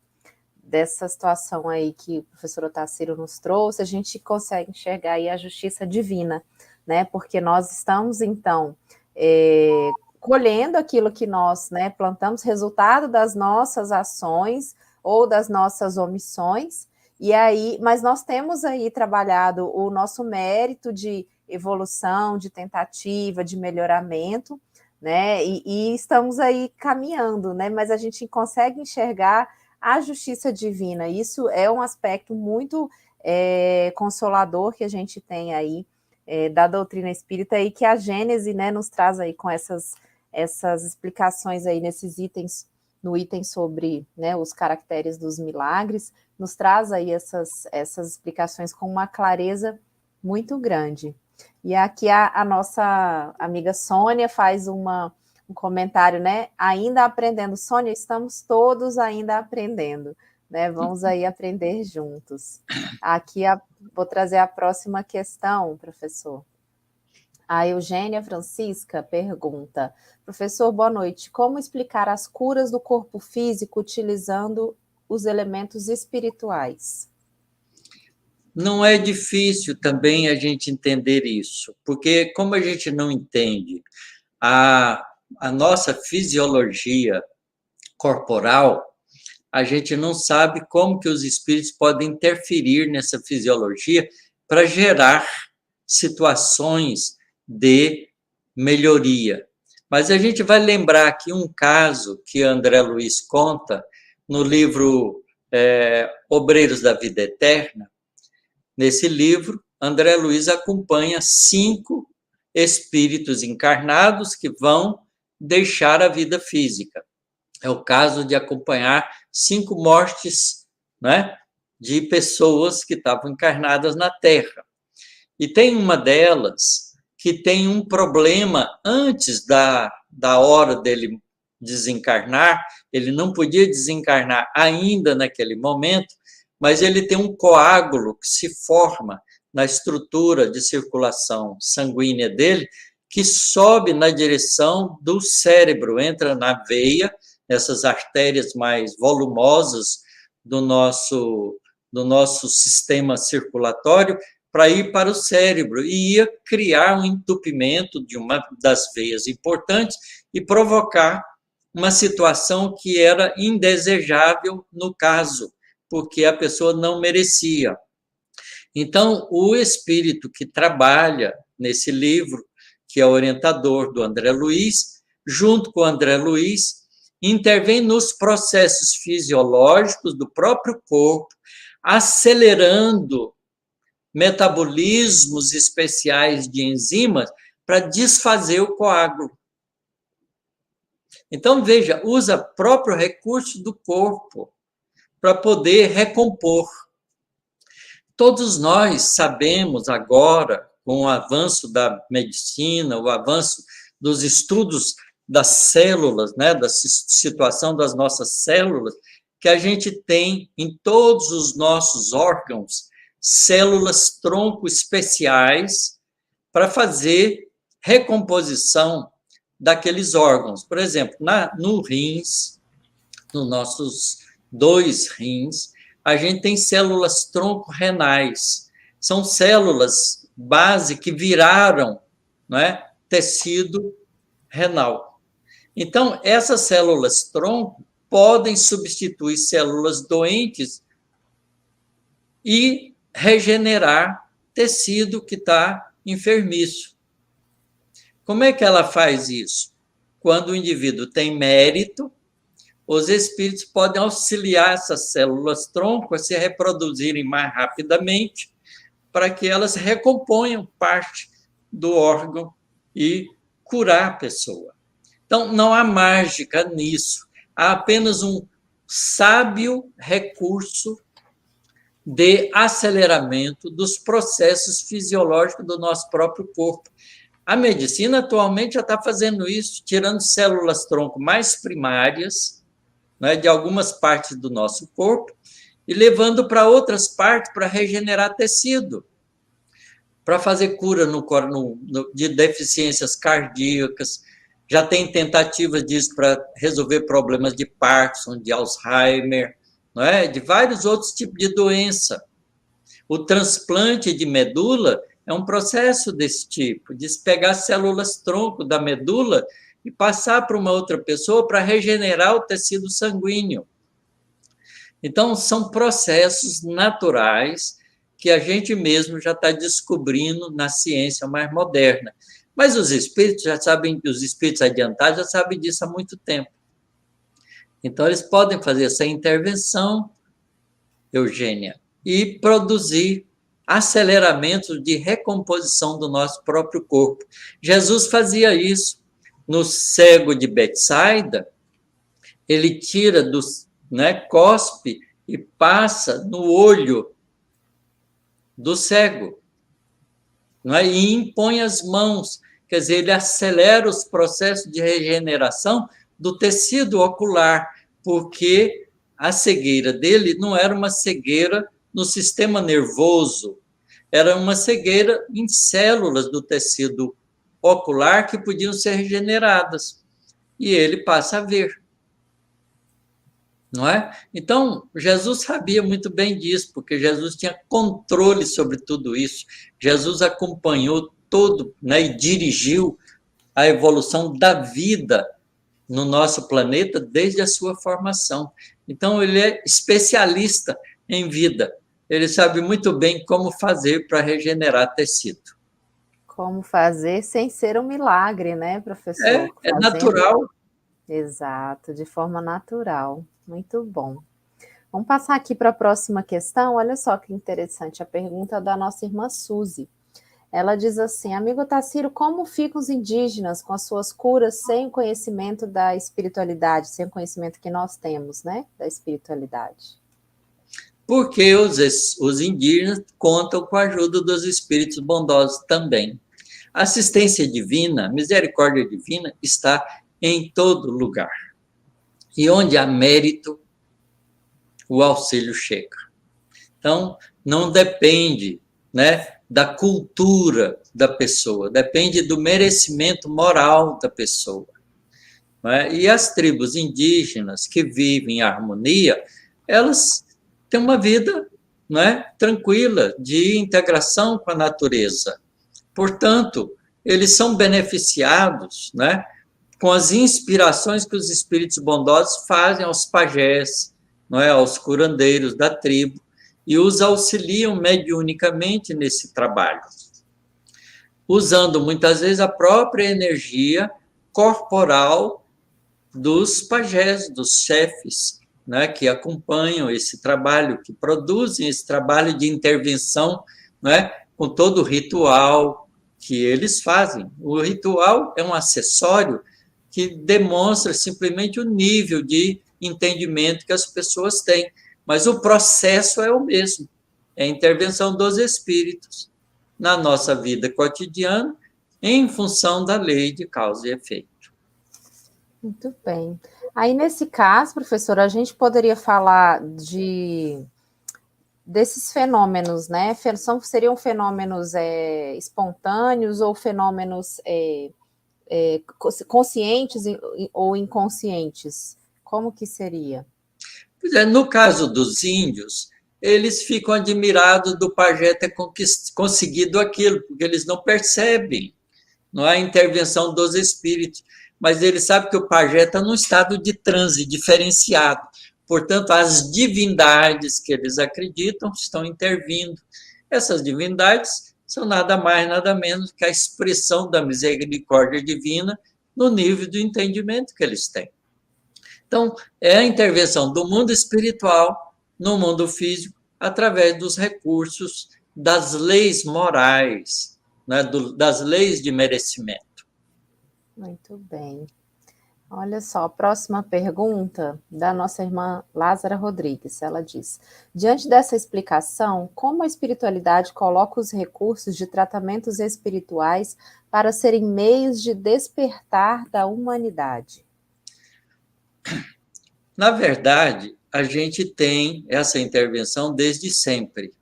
situação aí que o professor Otacílio nos trouxe, a gente consegue enxergar aí a justiça divina, né, porque nós estamos, então, colhendo aquilo que nós, né, plantamos, resultado das nossas ações ou das nossas omissões, e aí, mas nós temos aí trabalhado o nosso mérito de evolução, de tentativa, de melhoramento, né, e estamos aí caminhando, né, mas a gente consegue enxergar a justiça divina. Isso é um aspecto muito consolador que a gente tem aí da doutrina espírita, e que a Gênese, né, nos traz aí com essas explicações aí nesses itens, no item sobre, né, os caracteres dos milagres, nos traz aí essas explicações com uma clareza muito grande. E aqui a nossa amiga Sônia faz um comentário, né? Ainda aprendendo. Sônia, estamos todos ainda aprendendo, né? Vamos aí aprender juntos. Aqui vou trazer a próxima questão, professor. A Eugênia Francisca pergunta: professor, boa noite. Como explicar as curas do corpo físico utilizando os elementos espirituais? Não é difícil também a gente entender isso, porque como a gente não entende a nossa fisiologia corporal, a gente não sabe como que os espíritos podem interferir nessa fisiologia para gerar situações de melhoria. Mas a gente vai lembrar aqui um caso que André Luiz conta, no livro Obreiros da Vida Eterna. Nesse livro, André Luiz acompanha 5 espíritos encarnados que vão deixar a vida física. É o caso de acompanhar 5 mortes, né, de pessoas que estavam encarnadas na Terra. E tem uma delas que tem um problema antes da hora dele desencarnar, ele não podia desencarnar ainda naquele momento, mas ele tem um coágulo que se forma na estrutura de circulação sanguínea dele, que sobe na direção do cérebro, entra na veia, essas artérias mais volumosas do nosso sistema circulatório, para ir para o cérebro, e ia criar um entupimento de uma das veias importantes e provocar uma situação que era indesejável no caso, porque a pessoa não merecia. Então, o espírito que trabalha nesse livro, que é o orientador do André Luiz, junto com o André Luiz, intervém nos processos fisiológicos do próprio corpo, acelerando metabolismos especiais de enzimas para desfazer o coágulo. Então, veja, usa próprio recurso do corpo para poder recompor. Todos nós sabemos agora, com o avanço da medicina, o avanço dos estudos das células, né, da situação das nossas células, que a gente tem em todos os nossos órgãos células tronco especiais para fazer recomposição daqueles órgãos. Por exemplo, no rins, nos nossos 2 rins, a gente tem células tronco renais. São células base que viraram, né, tecido renal. Então, essas células tronco podem substituir células doentes e regenerar tecido que está enfermiço. Como é que ela faz isso? Quando o indivíduo tem mérito, os espíritos podem auxiliar essas células tronco a se reproduzirem mais rapidamente para que elas recomponham parte do órgão e curar a pessoa. Então, não há mágica nisso. Há apenas um sábio recurso de aceleramento dos processos fisiológicos do nosso próprio corpo. A medicina atualmente já está fazendo isso, tirando células tronco mais primárias, né, de algumas partes do nosso corpo e levando para outras partes para regenerar tecido, para fazer cura de deficiências cardíacas. Já tem tentativas disso para resolver problemas de Parkinson, de Alzheimer, não é? De vários outros tipos de doença. O transplante de medula é um processo desse tipo, de pegar células tronco da medula e passar para uma outra pessoa para regenerar o tecido sanguíneo. Então, são processos naturais que a gente mesmo já está descobrindo na ciência mais moderna. Mas os espíritos já sabem, os espíritos adiantados já sabem disso há muito tempo. Então, eles podem fazer essa intervenção, Eugênia, e produzir aceleramentos de recomposição do nosso próprio corpo. Jesus fazia isso. No cego de Betsaida, ele tira cospe e passa no olho do cego, não é? E impõe as mãos, quer dizer, ele acelera os processos de regeneração do tecido ocular, porque a cegueira dele não era uma cegueira no sistema nervoso, era uma cegueira em células do tecido ocular que podiam ser regeneradas. E ele passa a ver. Não é? Então, Jesus sabia muito bem disso, porque Jesus tinha controle sobre tudo isso. Jesus acompanhou todo, né, e dirigiu a evolução da vida no nosso planeta desde a sua formação. Então, ele é especialista em vida. Ele sabe muito bem como fazer para regenerar tecido. Como fazer sem ser um milagre, né, professor? É natural. Exato, de forma natural. Muito bom. Vamos passar aqui para a próxima questão. Olha só que interessante a pergunta da nossa irmã Suzy. Ela diz assim: amigo Tassiro, como ficam os indígenas com as suas curas sem o conhecimento da espiritualidade, sem o conhecimento que nós temos, né, da espiritualidade? Porque os indígenas contam com a ajuda dos espíritos bondosos também. A assistência divina, misericórdia divina, está em todo lugar. E onde há mérito, o auxílio chega. Então, não depende, né, da cultura da pessoa, depende do merecimento moral da pessoa. Não é? E as tribos indígenas que vivem em harmonia, elas têm uma vida, não é, tranquila, de integração com a natureza. Portanto, eles são beneficiados, né, com as inspirações que os espíritos bondosos fazem aos pajés, não é, aos curandeiros da tribo, e os auxiliam mediunicamente nesse trabalho, usando muitas vezes a própria energia corporal dos pajés, dos chefes, né, que acompanham esse trabalho, que produzem esse trabalho de intervenção, né, com todo o ritual que eles fazem. O ritual é um acessório que demonstra simplesmente o nível de entendimento que as pessoas têm, mas o processo é o mesmo, é a intervenção dos espíritos na nossa vida cotidiana em função da lei de causa e efeito. Muito bem. Aí, nesse caso, professora, a gente poderia falar desses fenômenos, né? Seriam fenômenos espontâneos ou fenômenos conscientes ou inconscientes? Como que seria? Pois é, no caso dos índios, eles ficam admirados do pajé ter conseguido aquilo, porque eles não percebem, não há intervenção dos espíritos, mas eles sabem que o pajé está num estado de transe diferenciado. Portanto, as divindades que eles acreditam estão intervindo. Essas divindades são nada mais, nada menos que a expressão da misericórdia divina no nível do entendimento que eles têm. Então, é a intervenção do mundo espiritual no mundo físico através dos recursos das leis morais, né, das leis de merecimento. Muito bem. Olha só, a próxima pergunta da nossa irmã Lázara Rodrigues. Ela diz: diante dessa explicação, como a espiritualidade coloca os recursos de tratamentos espirituais para serem meios de despertar da humanidade? Na verdade, a gente tem essa intervenção desde sempre.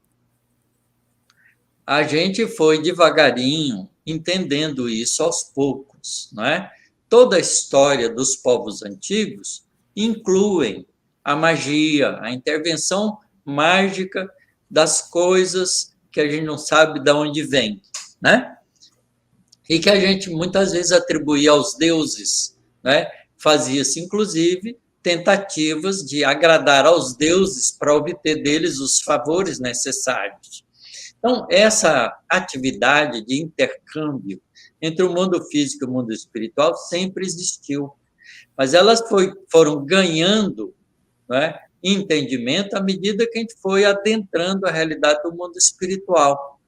A gente foi devagarinho entendendo isso aos poucos, não é? Toda a história dos povos antigos incluem a magia, a intervenção mágica das coisas que a gente não sabe de onde vem, né? E que a gente muitas vezes atribuía aos deuses, né? Fazia-se, inclusive, tentativas de agradar aos deuses para obter deles os favores necessários. Então, essa atividade de intercâmbio entre o mundo físico e o mundo espiritual sempre existiu, mas elas foram ganhando, né, entendimento à medida que a gente foi adentrando a realidade do mundo espiritual.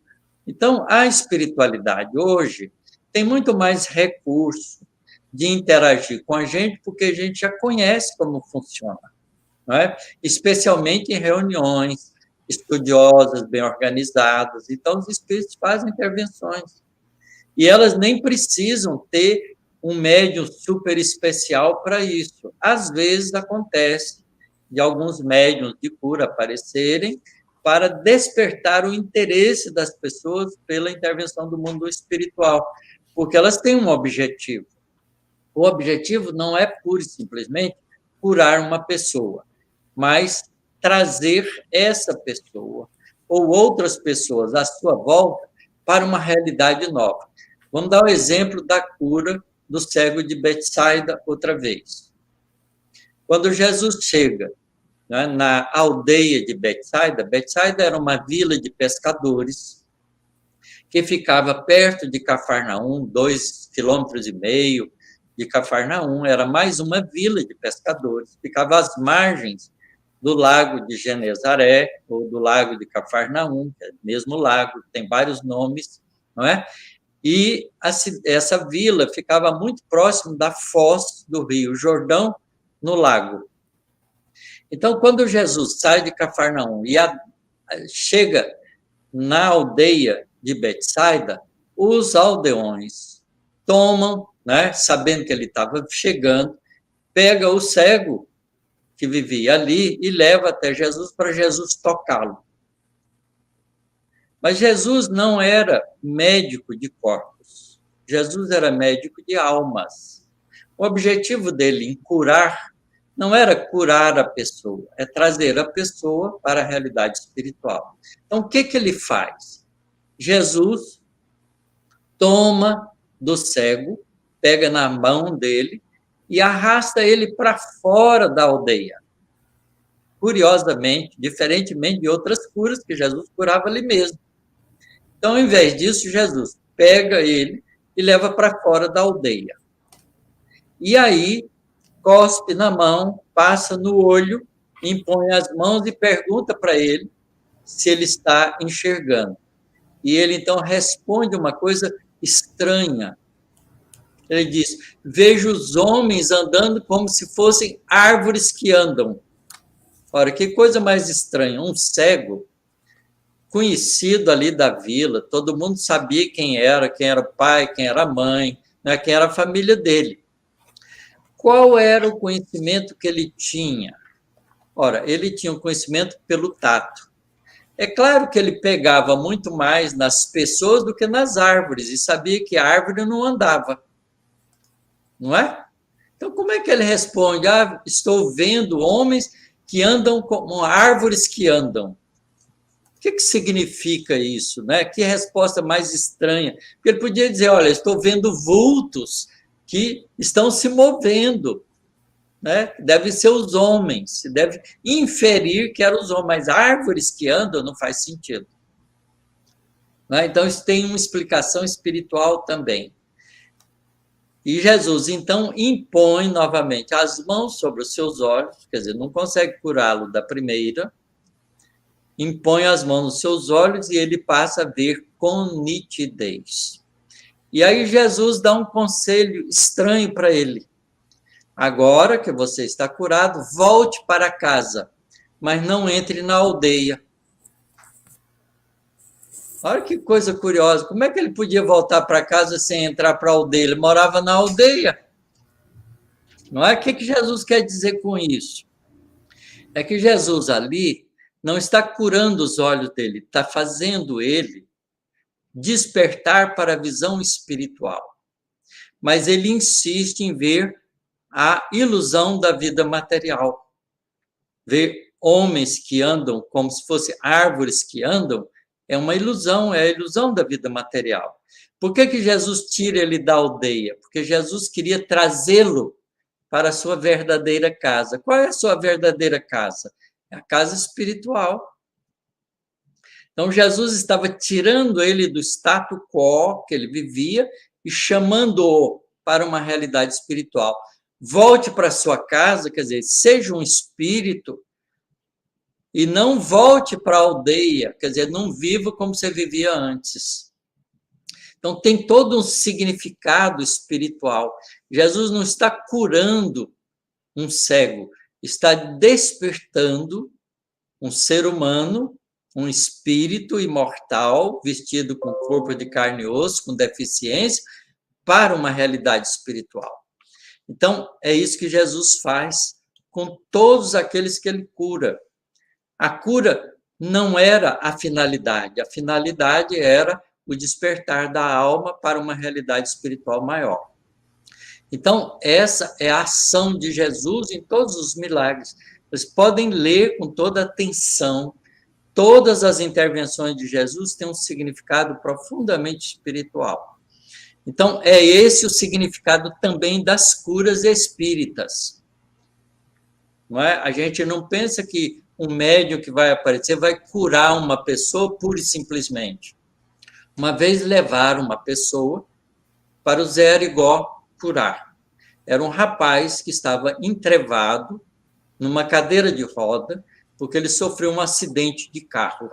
Então, a espiritualidade hoje tem muito mais recurso de interagir com a gente, porque a gente já conhece como funciona, não é? Especialmente em reuniões estudiosas, bem organizadas. Então, os espíritos fazem intervenções. E elas nem precisam ter um médium super especial para isso. Às vezes acontece de alguns médiuns de cura aparecerem para despertar o interesse das pessoas pela intervenção do mundo espiritual, porque elas têm um objetivo. O objetivo não é pura e simplesmente curar uma pessoa, mas trazer essa pessoa ou outras pessoas à sua volta para uma realidade nova. Vamos dar o exemplo da cura do cego de Betsaida outra vez. Quando Jesus chega, né, na aldeia de Betsaida, Betsaida era uma vila de pescadores que ficava perto de Cafarnaum, 2,5 quilômetros, de Cafarnaum, era mais uma vila de pescadores, ficava às margens do lago de Genezaré, ou do lago de Cafarnaum, que é o mesmo lago, tem vários nomes, não é? E essa vila ficava muito próximo da foz do rio Jordão, no lago. Então, quando Jesus sai de Cafarnaum e chega na aldeia de Betsaida, os aldeões tomam, né, sabendo que ele estava chegando, pega o cego que vivia ali e leva até Jesus para Jesus tocá-lo. Mas Jesus não era médico de corpos. Jesus era médico de almas. O objetivo dele em curar não era curar a pessoa, é trazer a pessoa para a realidade espiritual. Então, o que ele faz? Jesus toma do cego, pega na mão dele e arrasta ele para fora da aldeia. Curiosamente, diferentemente de outras curas que Jesus curava ali mesmo. Então, ao invés disso, Jesus pega ele e leva para fora da aldeia. E aí, cospe na mão, passa no olho, impõe as mãos e pergunta para ele se ele está enxergando. E ele, então, responde uma coisa estranha. Ele diz, vejo os homens andando como se fossem árvores que andam. Ora, que coisa mais estranha, um cego, conhecido ali da vila, todo mundo sabia quem era o pai, quem era a mãe, né, quem era a família dele. Qual era o conhecimento que ele tinha? Ora, ele tinha um conhecimento pelo tato. É claro que ele pegava muito mais nas pessoas do que nas árvores, e sabia que a árvore não andava. Não é? Então, como é que ele responde? Ah, estou vendo homens que andam como árvores que andam. O que significa isso? Né? Que resposta mais estranha. Porque ele podia dizer, olha, estou vendo vultos que estão se movendo. Né? Devem ser os homens. Se deve inferir que eram os homens. Mas árvores que andam não faz sentido. Né? Então, isso tem uma explicação espiritual também. E Jesus, então, impõe novamente as mãos sobre os seus olhos, quer dizer, não consegue curá-lo da primeira, impõe as mãos nos seus olhos e ele passa a ver com nitidez. E aí Jesus dá um conselho estranho para ele. Agora que você está curado, volte para casa, mas não entre na aldeia. Olha que coisa curiosa, como é que ele podia voltar para casa sem entrar para a aldeia? Ele morava na aldeia. Não é? O que Jesus quer dizer com isso? É que Jesus ali não está curando os olhos dele, está fazendo ele despertar para a visão espiritual. Mas ele insiste em ver a ilusão da vida material. Ver homens que andam como se fossem árvores que andam é uma ilusão, é a ilusão da vida material. Por que Jesus tira ele da aldeia? Porque Jesus queria trazê-lo para a sua verdadeira casa. Qual é a sua verdadeira casa? É a casa espiritual. Então, Jesus estava tirando ele do status quo que ele vivia e chamando-o para uma realidade espiritual. Volte para a sua casa, quer dizer, seja um espírito e não volte para a aldeia, quer dizer, não viva como você vivia antes. Então, tem todo um significado espiritual. Jesus não está curando um cego, está despertando um ser humano, um espírito imortal, vestido com corpo de carne e osso, com deficiência, para uma realidade espiritual. Então, é isso que Jesus faz com todos aqueles que ele cura. A cura não era a finalidade era o despertar da alma para uma realidade espiritual maior. Então, essa é a ação de Jesus em todos os milagres. Vocês podem ler com toda atenção. Todas as intervenções de Jesus têm um significado profundamente espiritual. Então, é esse o significado também das curas espíritas. Não é? A gente não pensa que um médium que vai aparecer vai curar uma pessoa pura e simplesmente. Uma vez levaram uma pessoa para o Zé Arigó curar. era um rapaz que estava entrevado numa cadeira de roda, porque ele sofreu um acidente de carro.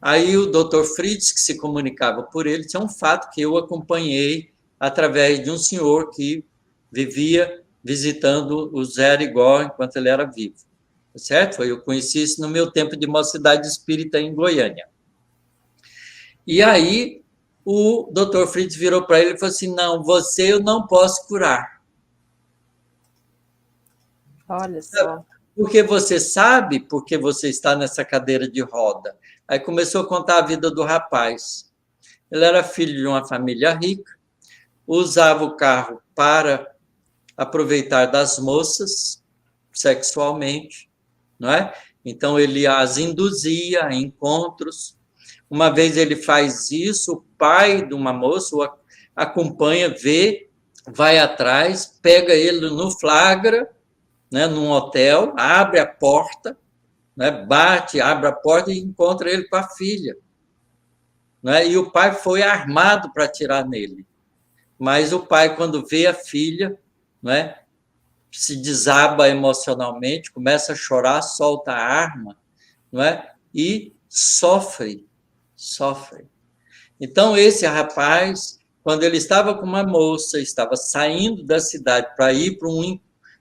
Aí o Dr. Fritz, que se comunicava por ele, tinha um fato que eu acompanhei através de um senhor que vivia visitando o Zé Arigó enquanto ele era vivo. Certo? Eu conheci isso no meu tempo de mocidade espírita em Goiânia. E aí o Dr. Fritz virou para ele e falou assim: não, você eu não posso curar. Olha só. Porque você sabe porque você está nessa cadeira de roda. Aí começou a contar a vida do rapaz. Ele era filho de uma família rica, usava o carro para aproveitar das moças sexualmente, não é? Então ele as induzia a encontros. Uma vez ele faz isso, o pai de uma moça o acompanha, vê, vai atrás, pega ele no flagra, né, num hotel, abre a porta, né, bate, abre a porta e encontra ele com a filha. Né, e o pai foi armado para atirar nele. Mas o pai, quando vê a filha, né, se desaba emocionalmente, começa a chorar, solta a arma, não é? E sofre. Então, esse rapaz, quando ele estava com uma moça, estava saindo da cidade para ir para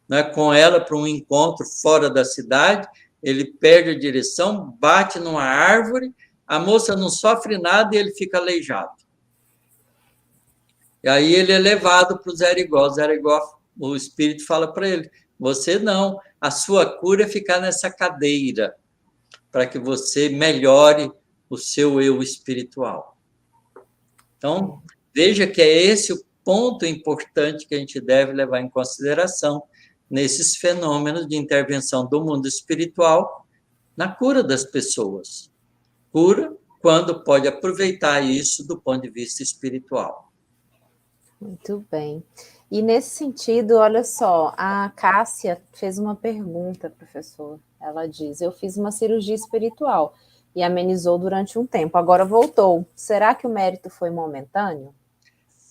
né, com ela para um encontro fora da cidade, ele perde a direção, bate numa árvore, a moça não sofre nada e ele fica aleijado. E aí ele é levado para o Zé Arigó. O Zé Arigó, o espírito fala para ele: você não, a sua cura é ficar nessa cadeira, para que você melhore o seu eu espiritual. Então, veja que é esse o ponto importante que a gente deve levar em consideração nesses fenômenos de intervenção do mundo espiritual na cura das pessoas. Cura quando pode aproveitar isso do ponto de vista espiritual. Muito bem. E nesse sentido, olha só, a Cássia fez uma pergunta, professor. Ela diz: eu fiz uma cirurgia espiritual e amenizou durante um tempo, agora voltou. Será que o mérito foi momentâneo?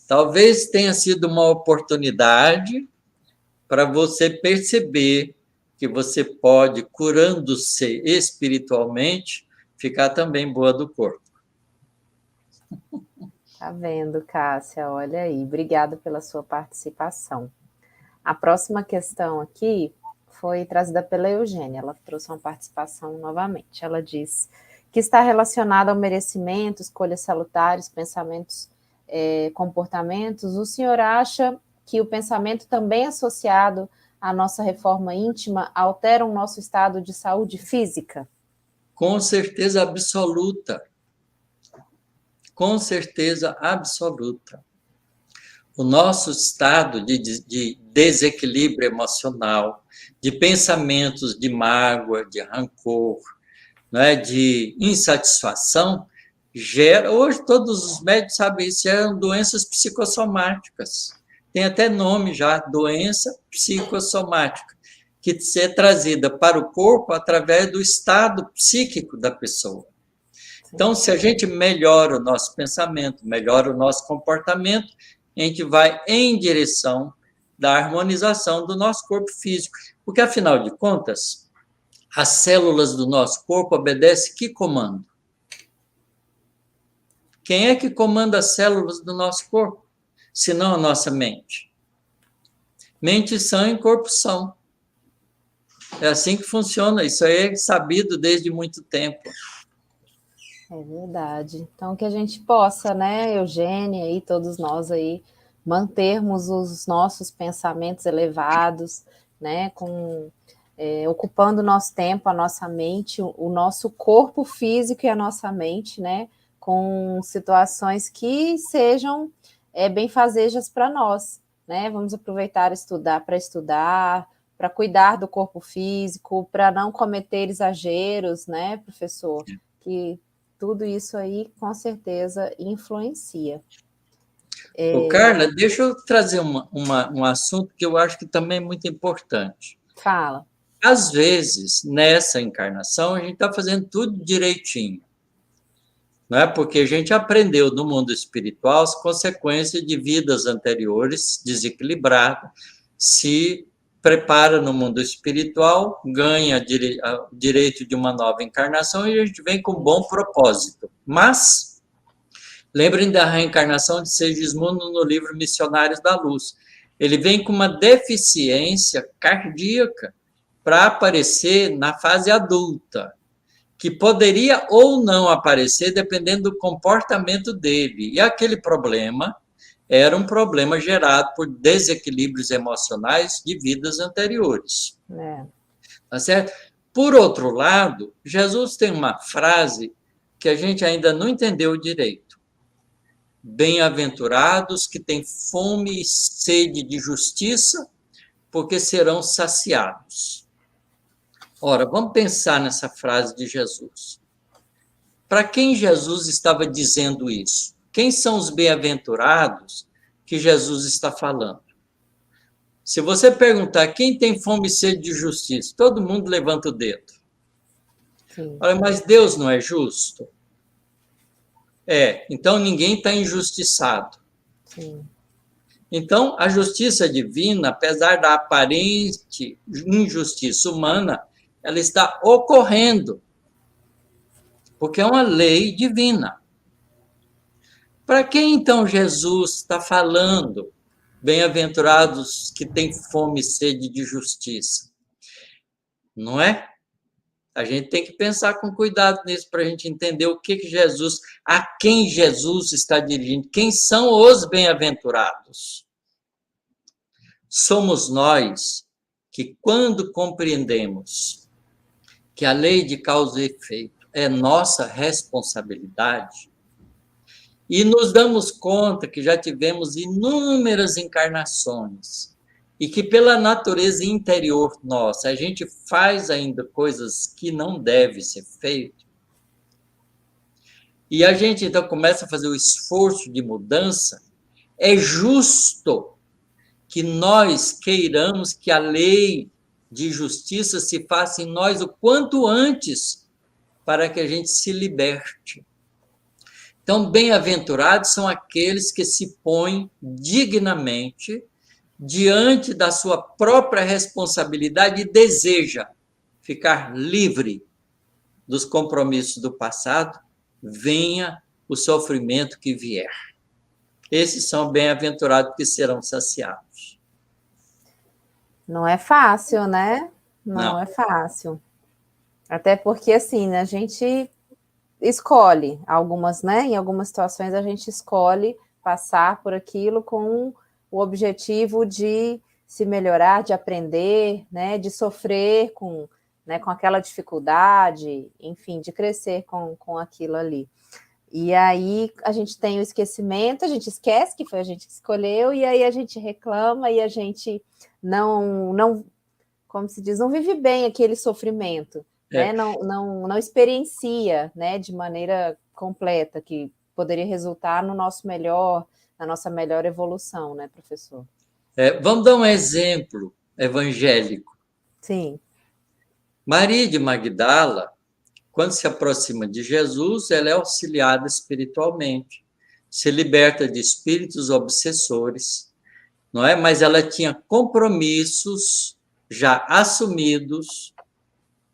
Talvez tenha sido uma oportunidade para você perceber que você pode, curando-se espiritualmente, ficar também boa do corpo. Tá vendo, Cássia? Olha aí. Obrigada pela sua participação. A próxima questão aqui foi trazida pela Eugênia. Ela trouxe uma participação novamente. Ela diz que está relacionada ao merecimento, escolhas salutares, pensamentos, comportamentos. O senhor acha que o pensamento também associado à nossa reforma íntima altera o nosso estado de saúde física? Com certeza absoluta. Com certeza absoluta. O nosso estado de desequilíbrio emocional, de pensamentos de mágoa, de rancor, né, de insatisfação, gera, hoje todos os médicos sabem isso, geram doenças psicossomáticas. Tem até nome já, doença psicossomática, que é trazida para o corpo através do estado psíquico da pessoa. Então, se a gente melhora o nosso pensamento, melhora o nosso comportamento, a gente vai em direção da harmonização do nosso corpo físico. Porque, afinal de contas, as células do nosso corpo obedecem que comando? Quem é que comanda as células do nosso corpo? Senão a nossa mente. Mente sã e corpo são. É assim que funciona. Isso aí é sabido desde muito tempo. É verdade. Então, que a gente possa, né, Eugênia e todos nós aí, mantermos os nossos pensamentos elevados, né, ocupando o nosso tempo, a nossa mente, o nosso corpo físico e a nossa mente, né, com situações que sejam benfazejas para nós, né? Vamos aproveitar estudar, para cuidar do corpo físico, para não cometer exageros, né, professor? Que tudo isso aí, com certeza, influencia. Ô, Carla, deixa eu trazer um assunto que eu acho que também é muito importante. Fala. Às vezes, nessa encarnação, a gente está fazendo tudo direitinho. não é? Porque a gente aprendeu no mundo espiritual as consequências de vidas anteriores desequilibradas, se prepara no mundo espiritual, ganha direito de uma nova encarnação e a gente vem com bom propósito. Mas, lembrem da reencarnação de Segismundo no livro Missionários da Luz. Ele vem com uma deficiência cardíaca para aparecer na fase adulta, que poderia ou não aparecer dependendo do comportamento dele. E aquele problema era um problema gerado por desequilíbrios emocionais de vidas anteriores. Tá certo? Por outro lado, Jesus tem uma frase que a gente ainda não entendeu direito. Bem-aventurados que têm fome e sede de justiça, porque serão saciados. Ora, vamos pensar nessa frase de Jesus. Para quem Jesus estava dizendo isso? Quem são os bem-aventurados que Jesus está falando? Se você perguntar quem tem fome e sede de justiça, todo mundo levanta o dedo. Sim. Olha, mas Deus não é justo? Então ninguém está injustiçado. Sim. Então, a justiça divina, apesar da aparente injustiça humana, ela está ocorrendo, porque é uma lei divina. Para quem, então, Jesus está falando? Bem-aventurados que têm fome e sede de justiça. Não é? A gente tem que pensar com cuidado nisso para a gente entender o que Jesus, a quem Jesus está dirigindo. Quem são os bem-aventurados? Somos nós que, quando compreendemos que a lei de causa e efeito é nossa responsabilidade, e nos damos conta que já tivemos inúmeras encarnações e que pela natureza interior nossa a gente faz ainda coisas que não deve ser feito, e a gente então começa a fazer o esforço de mudança, é justo que nós queiramos que a lei de justiça se faça em nós o quanto antes, para que a gente se liberte. Então, bem-aventurados são aqueles que se põem dignamente diante da sua própria responsabilidade e deseja ficar livre dos compromissos do passado, venha o sofrimento que vier. Esses são bem-aventurados que serão saciados. Não é fácil, né? Não é fácil. Até porque, assim, né, a gente escolhe algumas, né? Em algumas situações a gente escolhe passar por aquilo com o objetivo de se melhorar, de aprender, né? De sofrer com aquela dificuldade, enfim, de crescer com aquilo ali. E aí a gente tem o esquecimento, a gente esquece que foi a gente que escolheu, e aí a gente reclama e a gente não, como se diz, não vive bem aquele sofrimento. Né, não experiencia, né, de maneira completa, que poderia resultar no nosso melhor, na nossa melhor evolução, né, professor? Vamos dar um exemplo evangélico. Sim. Maria de Magdala, quando se aproxima de Jesus, ela é auxiliada espiritualmente, se liberta de espíritos obsessores, não é? Mas ela tinha compromissos já assumidos,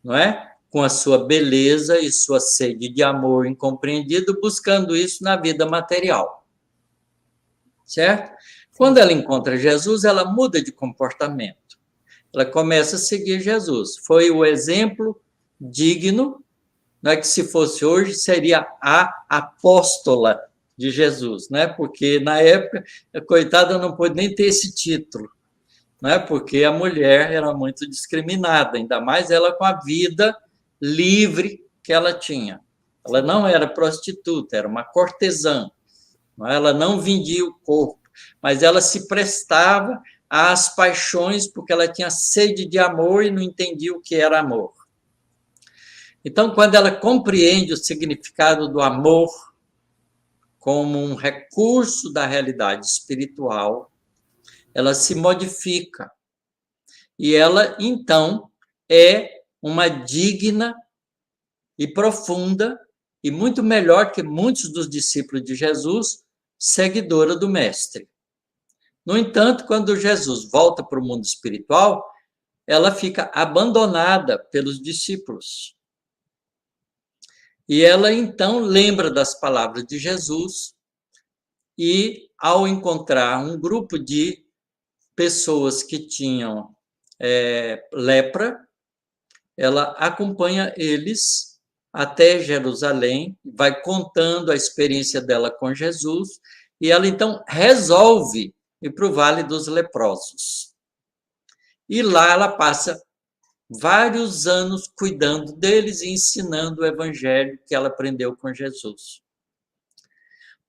não é? Com a sua beleza e sua sede de amor incompreendido, buscando isso na vida material. Certo? Quando ela encontra Jesus, ela muda de comportamento. Ela começa a seguir Jesus. Foi o exemplo digno, não é que se fosse hoje, seria a apóstola de Jesus, né? Porque na época, a coitada não pôde nem ter esse título, né? Porque a mulher era muito discriminada, ainda mais ela com a vida livre que ela tinha. Ela não era prostituta, era uma cortesã. Ela não vendia o corpo, mas ela se prestava às paixões porque ela tinha sede de amor e não entendia o que era amor. Então, quando ela compreende o significado do amor como um recurso da realidade espiritual, ela se modifica. E ela, então, é uma digna e profunda e muito melhor que muitos dos discípulos de Jesus, seguidora do Mestre. No entanto, quando Jesus volta para o mundo espiritual, ela fica abandonada pelos discípulos. E ela então lembra das palavras de Jesus e, ao encontrar um grupo de pessoas que tinham lepra, ela acompanha eles até Jerusalém, vai contando a experiência dela com Jesus, e ela então resolve ir para o Vale dos Leprosos. E lá ela passa vários anos cuidando deles e ensinando o evangelho que ela aprendeu com Jesus.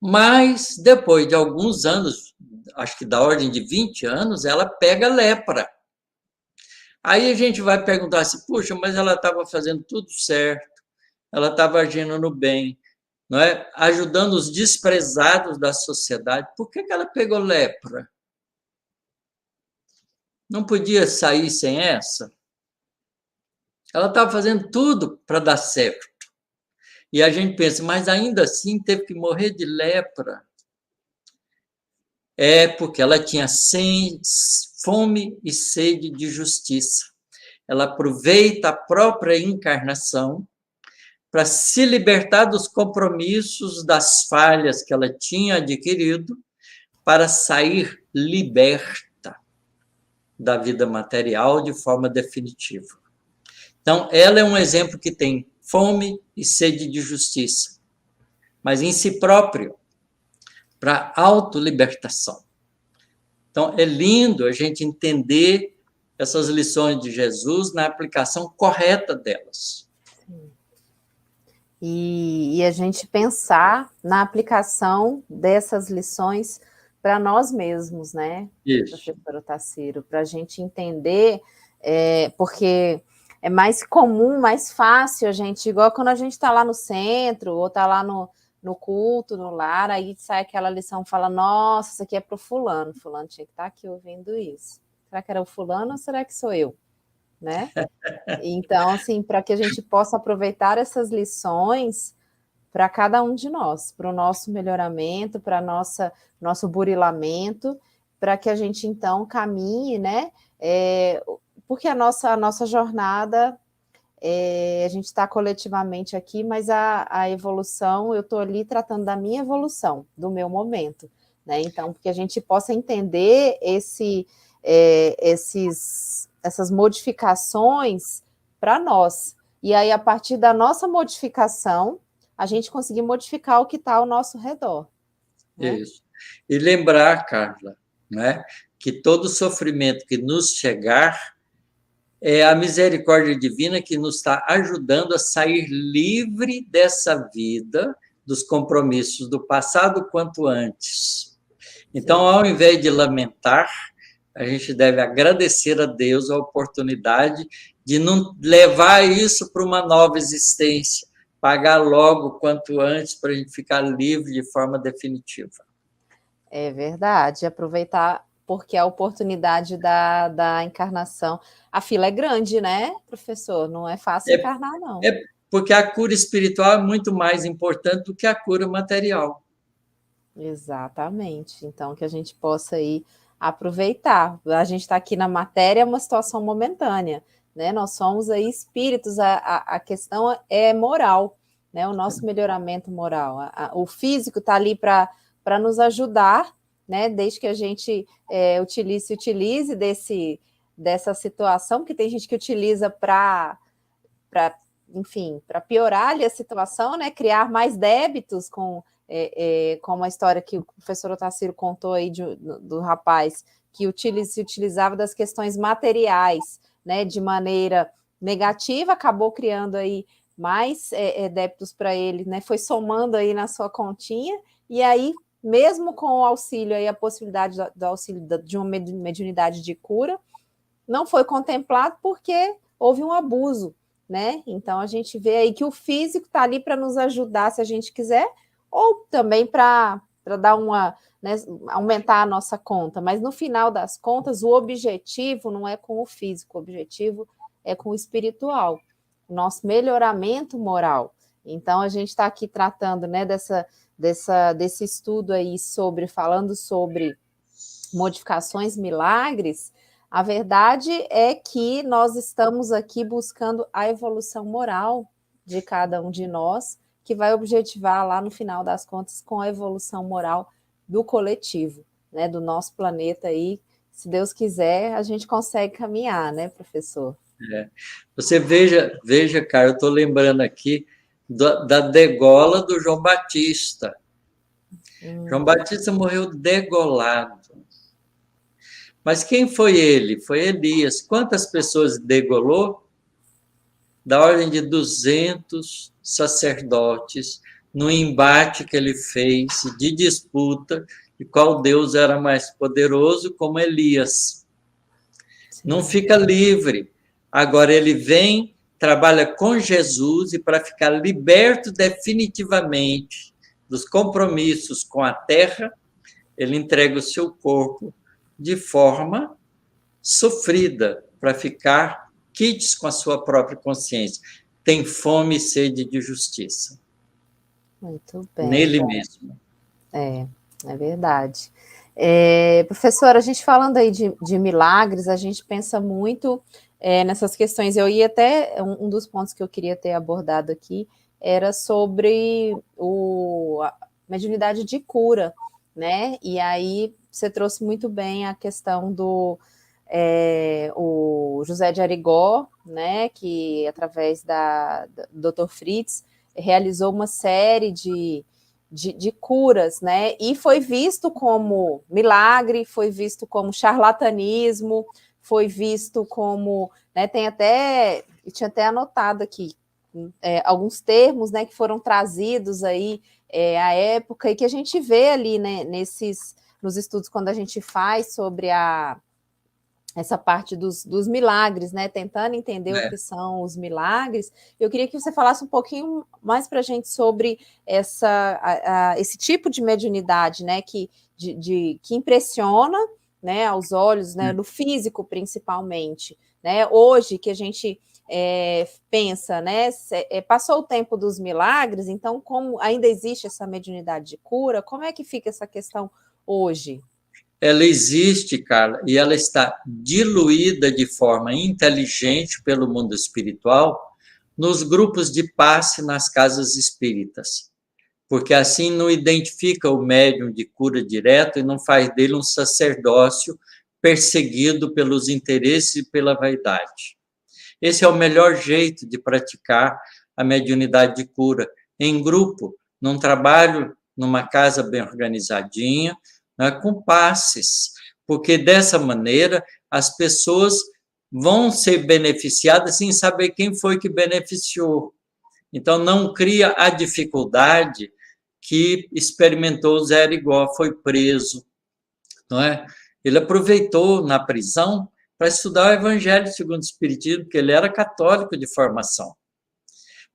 Mas, depois de alguns anos, acho que da ordem de 20 anos, ela pega lepra. Aí a gente vai perguntar assim, puxa, mas ela estava fazendo tudo certo, ela estava agindo no bem, não é? Ajudando os desprezados da sociedade. Por que ela pegou lepra? Não podia sair sem essa? Ela estava fazendo tudo para dar certo. E a gente pensa, mas ainda assim teve que morrer de lepra. É porque ela tinha fome e sede de justiça. Ela aproveita a própria encarnação para se libertar dos compromissos, das falhas que ela tinha adquirido, para sair liberta da vida material de forma definitiva. Então, ela é um exemplo que tem fome e sede de justiça, mas em si próprio, para autolibertação. Então, é lindo a gente entender essas lições de Jesus na aplicação correta delas. E a gente pensar na aplicação dessas lições para nós mesmos, né, Isso. professor Otacílio, para a gente entender, porque é mais comum, mais fácil a gente, igual quando a gente está lá no centro, ou está lá no culto, no lar, aí sai aquela lição, fala, nossa, isso aqui é para o fulano tinha que estar aqui ouvindo isso. Será que era o fulano ou será que sou eu? Né? Então, assim, para que a gente possa aproveitar essas lições para cada um de nós, para o nosso melhoramento, para nosso burilamento, para que a gente então caminhe, né? Porque a nossa jornada, a gente está coletivamente aqui, mas a evolução, eu estou ali tratando da minha evolução, do meu momento, né? Então, porque a gente possa entender essas modificações para nós. E aí, a partir da nossa modificação, a gente conseguir modificar o que está ao nosso redor. Né? Isso. E lembrar, Carla, né, que todo sofrimento que nos chegar é a misericórdia divina que nos está ajudando a sair livre dessa vida, dos compromissos do passado quanto antes. Então, ao invés de lamentar, a gente deve agradecer a Deus a oportunidade de não levar isso para uma nova existência, pagar logo quanto antes para a gente ficar livre de forma definitiva. É verdade, aproveitar porque a oportunidade da encarnação, a fila é grande, né, professor? Não é fácil encarnar, não. É porque a cura espiritual é muito mais importante do que a cura material. Exatamente. Então, que a gente possa aí aproveitar. A gente está aqui na matéria, é uma situação momentânea, né? Nós somos aí espíritos, a questão é moral, né? O nosso melhoramento moral. O físico está ali para nos ajudar, né? Desde que a gente utilize dessa situação, que tem gente que utiliza para enfim, para piorar ali a situação, né? Criar mais débitos como a história que o professor Otacílio contou aí do rapaz que se utilizava das questões materiais, né, de maneira negativa, acabou criando aí mais débitos para ele, né, foi somando aí na sua continha, e aí, mesmo com o auxílio aí, a possibilidade do auxílio de uma mediunidade de cura, não foi contemplado porque houve um abuso, né? Então, a gente vê aí que o físico está ali para nos ajudar, se a gente quiser, ou também para dar né, aumentar a nossa conta, mas no final das contas, o objetivo não é com o físico, o objetivo é com o espiritual, o nosso melhoramento moral. Então, a gente está aqui tratando, né, desse estudo aí falando sobre modificações milagres. A verdade é que nós estamos aqui buscando a evolução moral de cada um de nós, que vai objetivar lá no final das contas com a evolução moral do coletivo, né, do nosso planeta aí. Se Deus quiser, a gente consegue caminhar, né, professor? Você veja, cara, eu estou lembrando aqui da degola do João Batista. João Batista morreu degolado. Mas quem foi ele? Foi Elias. Quantas pessoas degolou? Da ordem de 200 sacerdotes, no embate que ele fez de disputa de qual Deus era mais poderoso, como Elias. Sim. Não fica livre. Agora ele vem, trabalha com Jesus, e para ficar liberto definitivamente dos compromissos com a terra, ele entrega o seu corpo de forma sofrida, para ficar quites com a sua própria consciência. Tem fome e sede de justiça. Muito bem. Nele mesmo. É verdade. Professora, a gente falando aí de milagres, a gente pensa muito nessas questões. Eu ia até, um dos pontos que eu queria ter abordado aqui era sobre a mediunidade de cura, né? E aí você trouxe muito bem a questão do o José de Arigó, né? Que através do Dr. Fritz realizou uma série de curas, né? E foi visto como milagre, foi visto como charlatanismo, foi visto como, né? Eu tinha até anotado aqui alguns termos, né, que foram trazidos aí à época e que a gente vê ali, né, nos estudos quando a gente faz sobre essa parte dos milagres, né? Tentando entender o que são os milagres. Eu queria que você falasse um pouquinho mais para a gente sobre esse tipo de mediunidade, né? Que impressiona, né, aos olhos, né, no físico principalmente, né? Hoje que a gente pensa, né? Passou o tempo dos milagres, então como ainda existe essa mediunidade de cura, como é que fica essa questão hoje? Ela existe, Carla, e ela está diluída de forma inteligente pelo mundo espiritual nos grupos de passe nas casas espíritas, porque assim não identifica o médium de cura direto e não faz dele um sacerdócio perseguido pelos interesses e pela vaidade. Esse é o melhor jeito de praticar a mediunidade de cura, em grupo, num trabalho, numa casa bem organizadinha, né, com passes, porque dessa maneira as pessoas vão ser beneficiadas sem saber quem foi que beneficiou. Então, não cria a dificuldade que experimentou o Zé Arigó, foi preso, não é? Ele aproveitou na prisão para estudar o Evangelho segundo o Espiritismo, porque ele era católico de formação.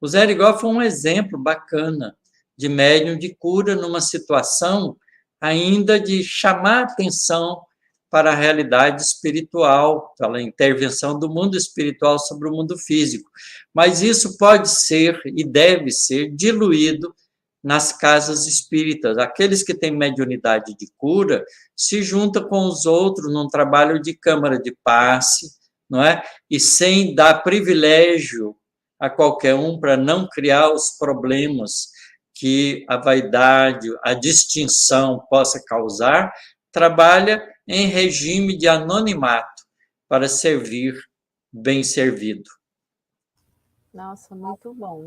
O Zé Arigó foi um exemplo bacana de médium de cura numa situação ainda de chamar atenção para a realidade espiritual, pela intervenção do mundo espiritual sobre o mundo físico. Mas isso pode ser e deve ser diluído nas casas espíritas. Aqueles que têm mediunidade de cura se juntam com os outros num trabalho de câmara de passe, não é? E sem dar privilégio a qualquer um para não criar os problemas que a vaidade, a distinção possa causar, trabalha em regime de anonimato para servir bem servido. Nossa, muito bom,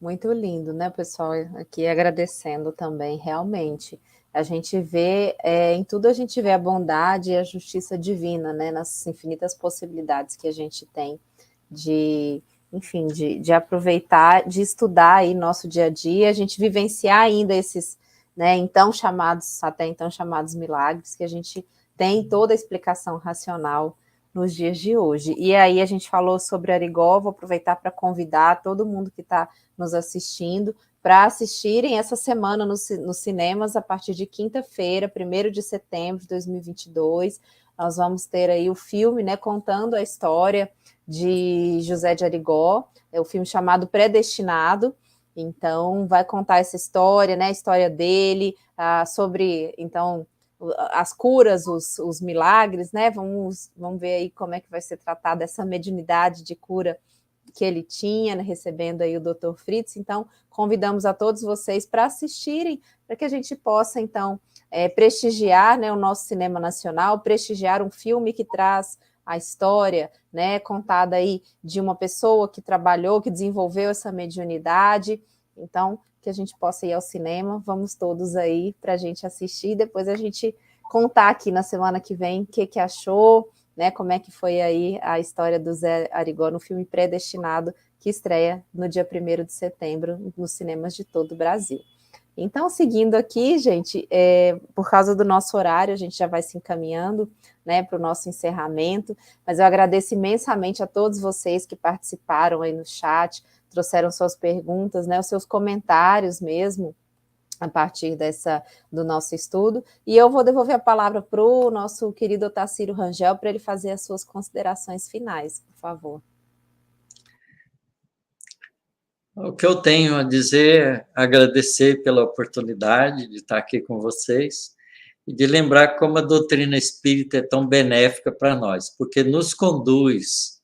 muito lindo, né, pessoal? Aqui agradecendo também, realmente. A gente vê, em tudo a gente vê a bondade e a justiça divina, né, nas infinitas possibilidades que a gente tem enfim, de aproveitar, de estudar aí nosso dia a dia, a gente vivenciar ainda esses, né, até então chamados milagres, que a gente tem toda a explicação racional nos dias de hoje. E aí a gente falou sobre Arigó, vou aproveitar para convidar todo mundo que está nos assistindo para assistirem essa semana nos cinemas a partir de quinta-feira, 1º de setembro de 2022, nós vamos ter aí o filme, né, contando a história de José de Arigó, é o filme chamado Predestinado. Então, vai contar essa história, né, a história dele, sobre, então, as curas, os milagres, né, vamos ver aí como é que vai ser tratada essa mediunidade de cura que ele tinha, né, recebendo aí o Dr. Fritz. Então, convidamos a todos vocês para assistirem, para que a gente possa, então, prestigiar, né, o nosso cinema nacional, prestigiar um filme que traz a história, né, contada aí de uma pessoa que trabalhou, que desenvolveu essa mediunidade. Então, que a gente possa ir ao cinema, vamos todos aí para a gente assistir, depois a gente contar aqui na semana que vem o que achou, né, como é que foi aí a história do Zé Arigó no filme Predestinado, que estreia no dia 1º de setembro nos cinemas de todo o Brasil. Então, seguindo aqui, gente, por causa do nosso horário, a gente já vai se encaminhando, né, para o nosso encerramento, mas eu agradeço imensamente a todos vocês que participaram aí no chat, trouxeram suas perguntas, né, os seus comentários mesmo, a partir do nosso estudo, e eu vou devolver a palavra para o nosso querido Otacílio Rangel, para ele fazer as suas considerações finais, por favor. O que eu tenho a dizer é agradecer pela oportunidade de estar aqui com vocês e de lembrar como a doutrina espírita é tão benéfica para nós, porque nos conduz,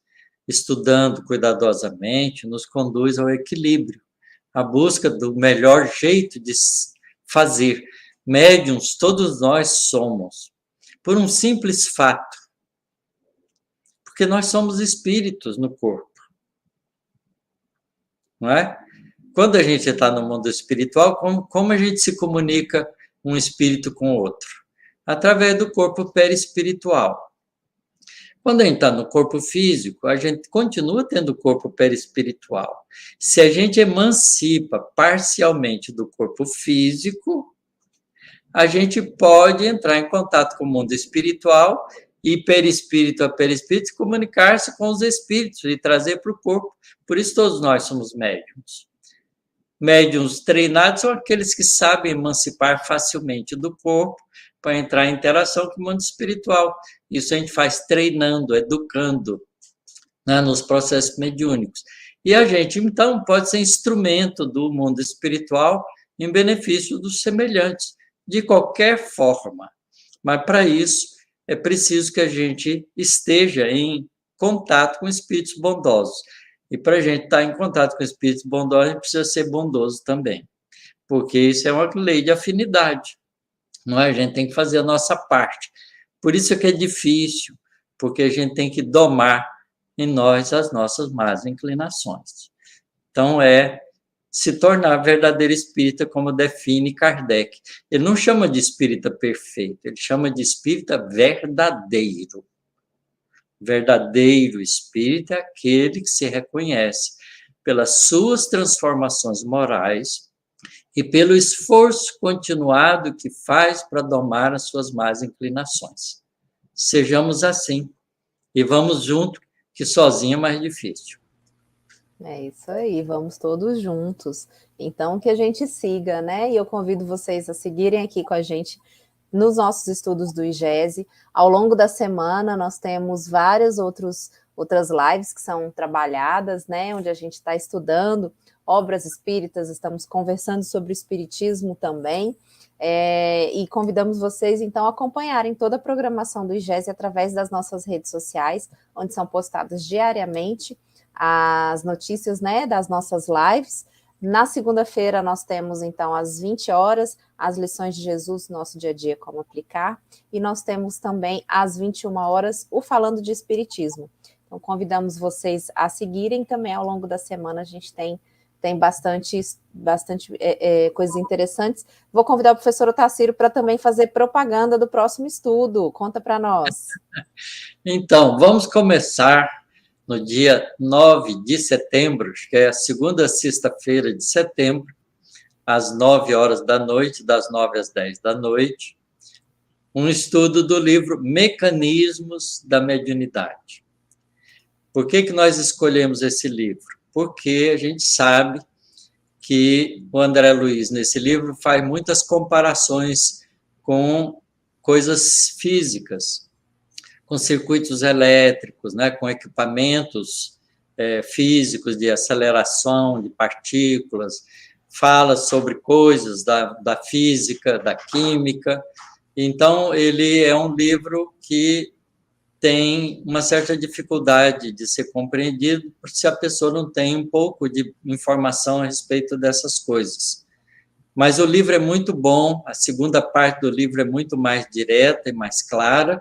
estudando cuidadosamente, nos conduz ao equilíbrio, à busca do melhor jeito de fazer. Médiuns, todos nós somos, por um simples fato, porque nós somos espíritos no corpo. Não é? Quando a gente está no mundo espiritual, como a gente se comunica um espírito com o outro? Através do corpo perispiritual. Quando a gente está no corpo físico, a gente continua tendo o corpo perispiritual. Se a gente emancipa parcialmente do corpo físico, a gente pode entrar em contato com o mundo espiritual e perispírito a perispírito comunicar-se com os espíritos e trazer para o corpo. Por isso todos nós somos médiums. Médiums treinados são aqueles que sabem emancipar facilmente do corpo para entrar em interação com o mundo espiritual. Isso a gente faz treinando, educando, né, nos processos mediúnicos. E a gente, então, pode ser instrumento do mundo espiritual em benefício dos semelhantes, de qualquer forma. Mas, para isso, é preciso que a gente esteja em contato com espíritos bondosos. E para a gente estar em contato com espíritos bondosos, a gente precisa ser bondoso também, porque isso é uma lei de afinidade, não é? A gente tem que fazer a nossa parte. Por isso é que é difícil, porque a gente tem que domar em nós as nossas más inclinações. Então, se tornar verdadeiro espírita, como define Kardec. Ele não chama de espírita perfeito, ele chama de espírita verdadeiro. Verdadeiro espírita é aquele que se reconhece pelas suas transformações morais e pelo esforço continuado que faz para domar as suas más inclinações. Sejamos assim e vamos junto, que sozinho é mais difícil. É isso aí, vamos todos juntos. Então, que a gente siga, né? E eu convido vocês a seguirem aqui com a gente nos nossos estudos do IGESE. Ao longo da semana, nós temos várias outras lives que são trabalhadas, né? Onde a gente está estudando obras espíritas, estamos conversando sobre o espiritismo também. E convidamos vocês, então, a acompanharem toda a programação do IGESE através das nossas redes sociais, onde são postadas diariamente as notícias, né, das nossas lives. Na segunda-feira nós temos, então, às 20 horas, as lições de Jesus, nosso dia a dia, como aplicar, e nós temos também, às 21 horas, o Falando de Espiritismo. Então, convidamos vocês a seguirem também ao longo da semana, a gente tem bastante coisas interessantes. Vou convidar o professor Otacílio para também fazer propaganda do próximo estudo. Conta para nós. Então, vamos começar no dia 9 de setembro, que é a segunda sexta-feira de setembro, às 9 horas da noite, das 9 às 10 da noite, um estudo do livro Mecanismos da Mediunidade. Por que nós escolhemos esse livro? Porque a gente sabe que o André Luiz, nesse livro, faz muitas comparações com coisas físicas. com circuitos elétricos, né, com equipamentos físicos de aceleração de partículas, fala sobre coisas da física, da química. Então, ele é um livro que tem uma certa dificuldade de ser compreendido se a pessoa não tem um pouco de informação a respeito dessas coisas. Mas o livro é muito bom, a segunda parte do livro é muito mais direta e mais clara,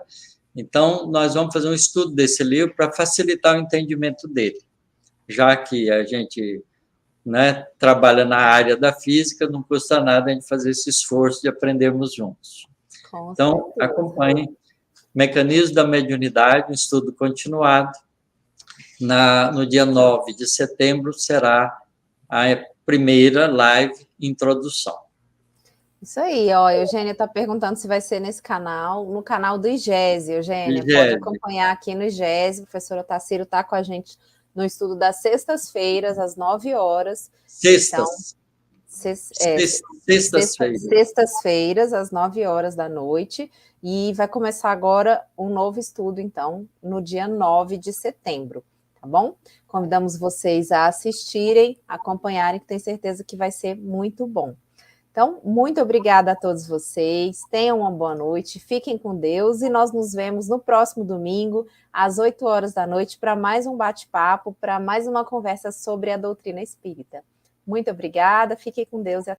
então nós vamos fazer um estudo desse livro para facilitar o entendimento dele, já que a gente, né, trabalha na área da física, não custa nada a gente fazer esse esforço de aprendermos juntos. Então, acompanhe Mecanismo da Mediunidade, um estudo continuado. No dia 9 de setembro será a primeira live introdução. Isso aí, ó, a Eugênia está perguntando se vai ser nesse canal, no canal do IGESE, Eugênia, pode acompanhar aqui no IGESE, o professor Otacílio está com a gente no estudo das sextas-feiras, às 9 horas. Sextas-feiras, às 9 horas da noite, e vai começar agora um novo estudo, então, no dia 9 de setembro, tá bom? Convidamos vocês a assistirem, acompanharem, que tenho certeza que vai ser muito bom. Então, muito obrigada a todos vocês, tenham uma boa noite, fiquem com Deus, e nós nos vemos no próximo domingo, às 8 horas da noite, para mais um bate-papo, para mais uma conversa sobre a doutrina espírita. Muito obrigada, fiquem com Deus e até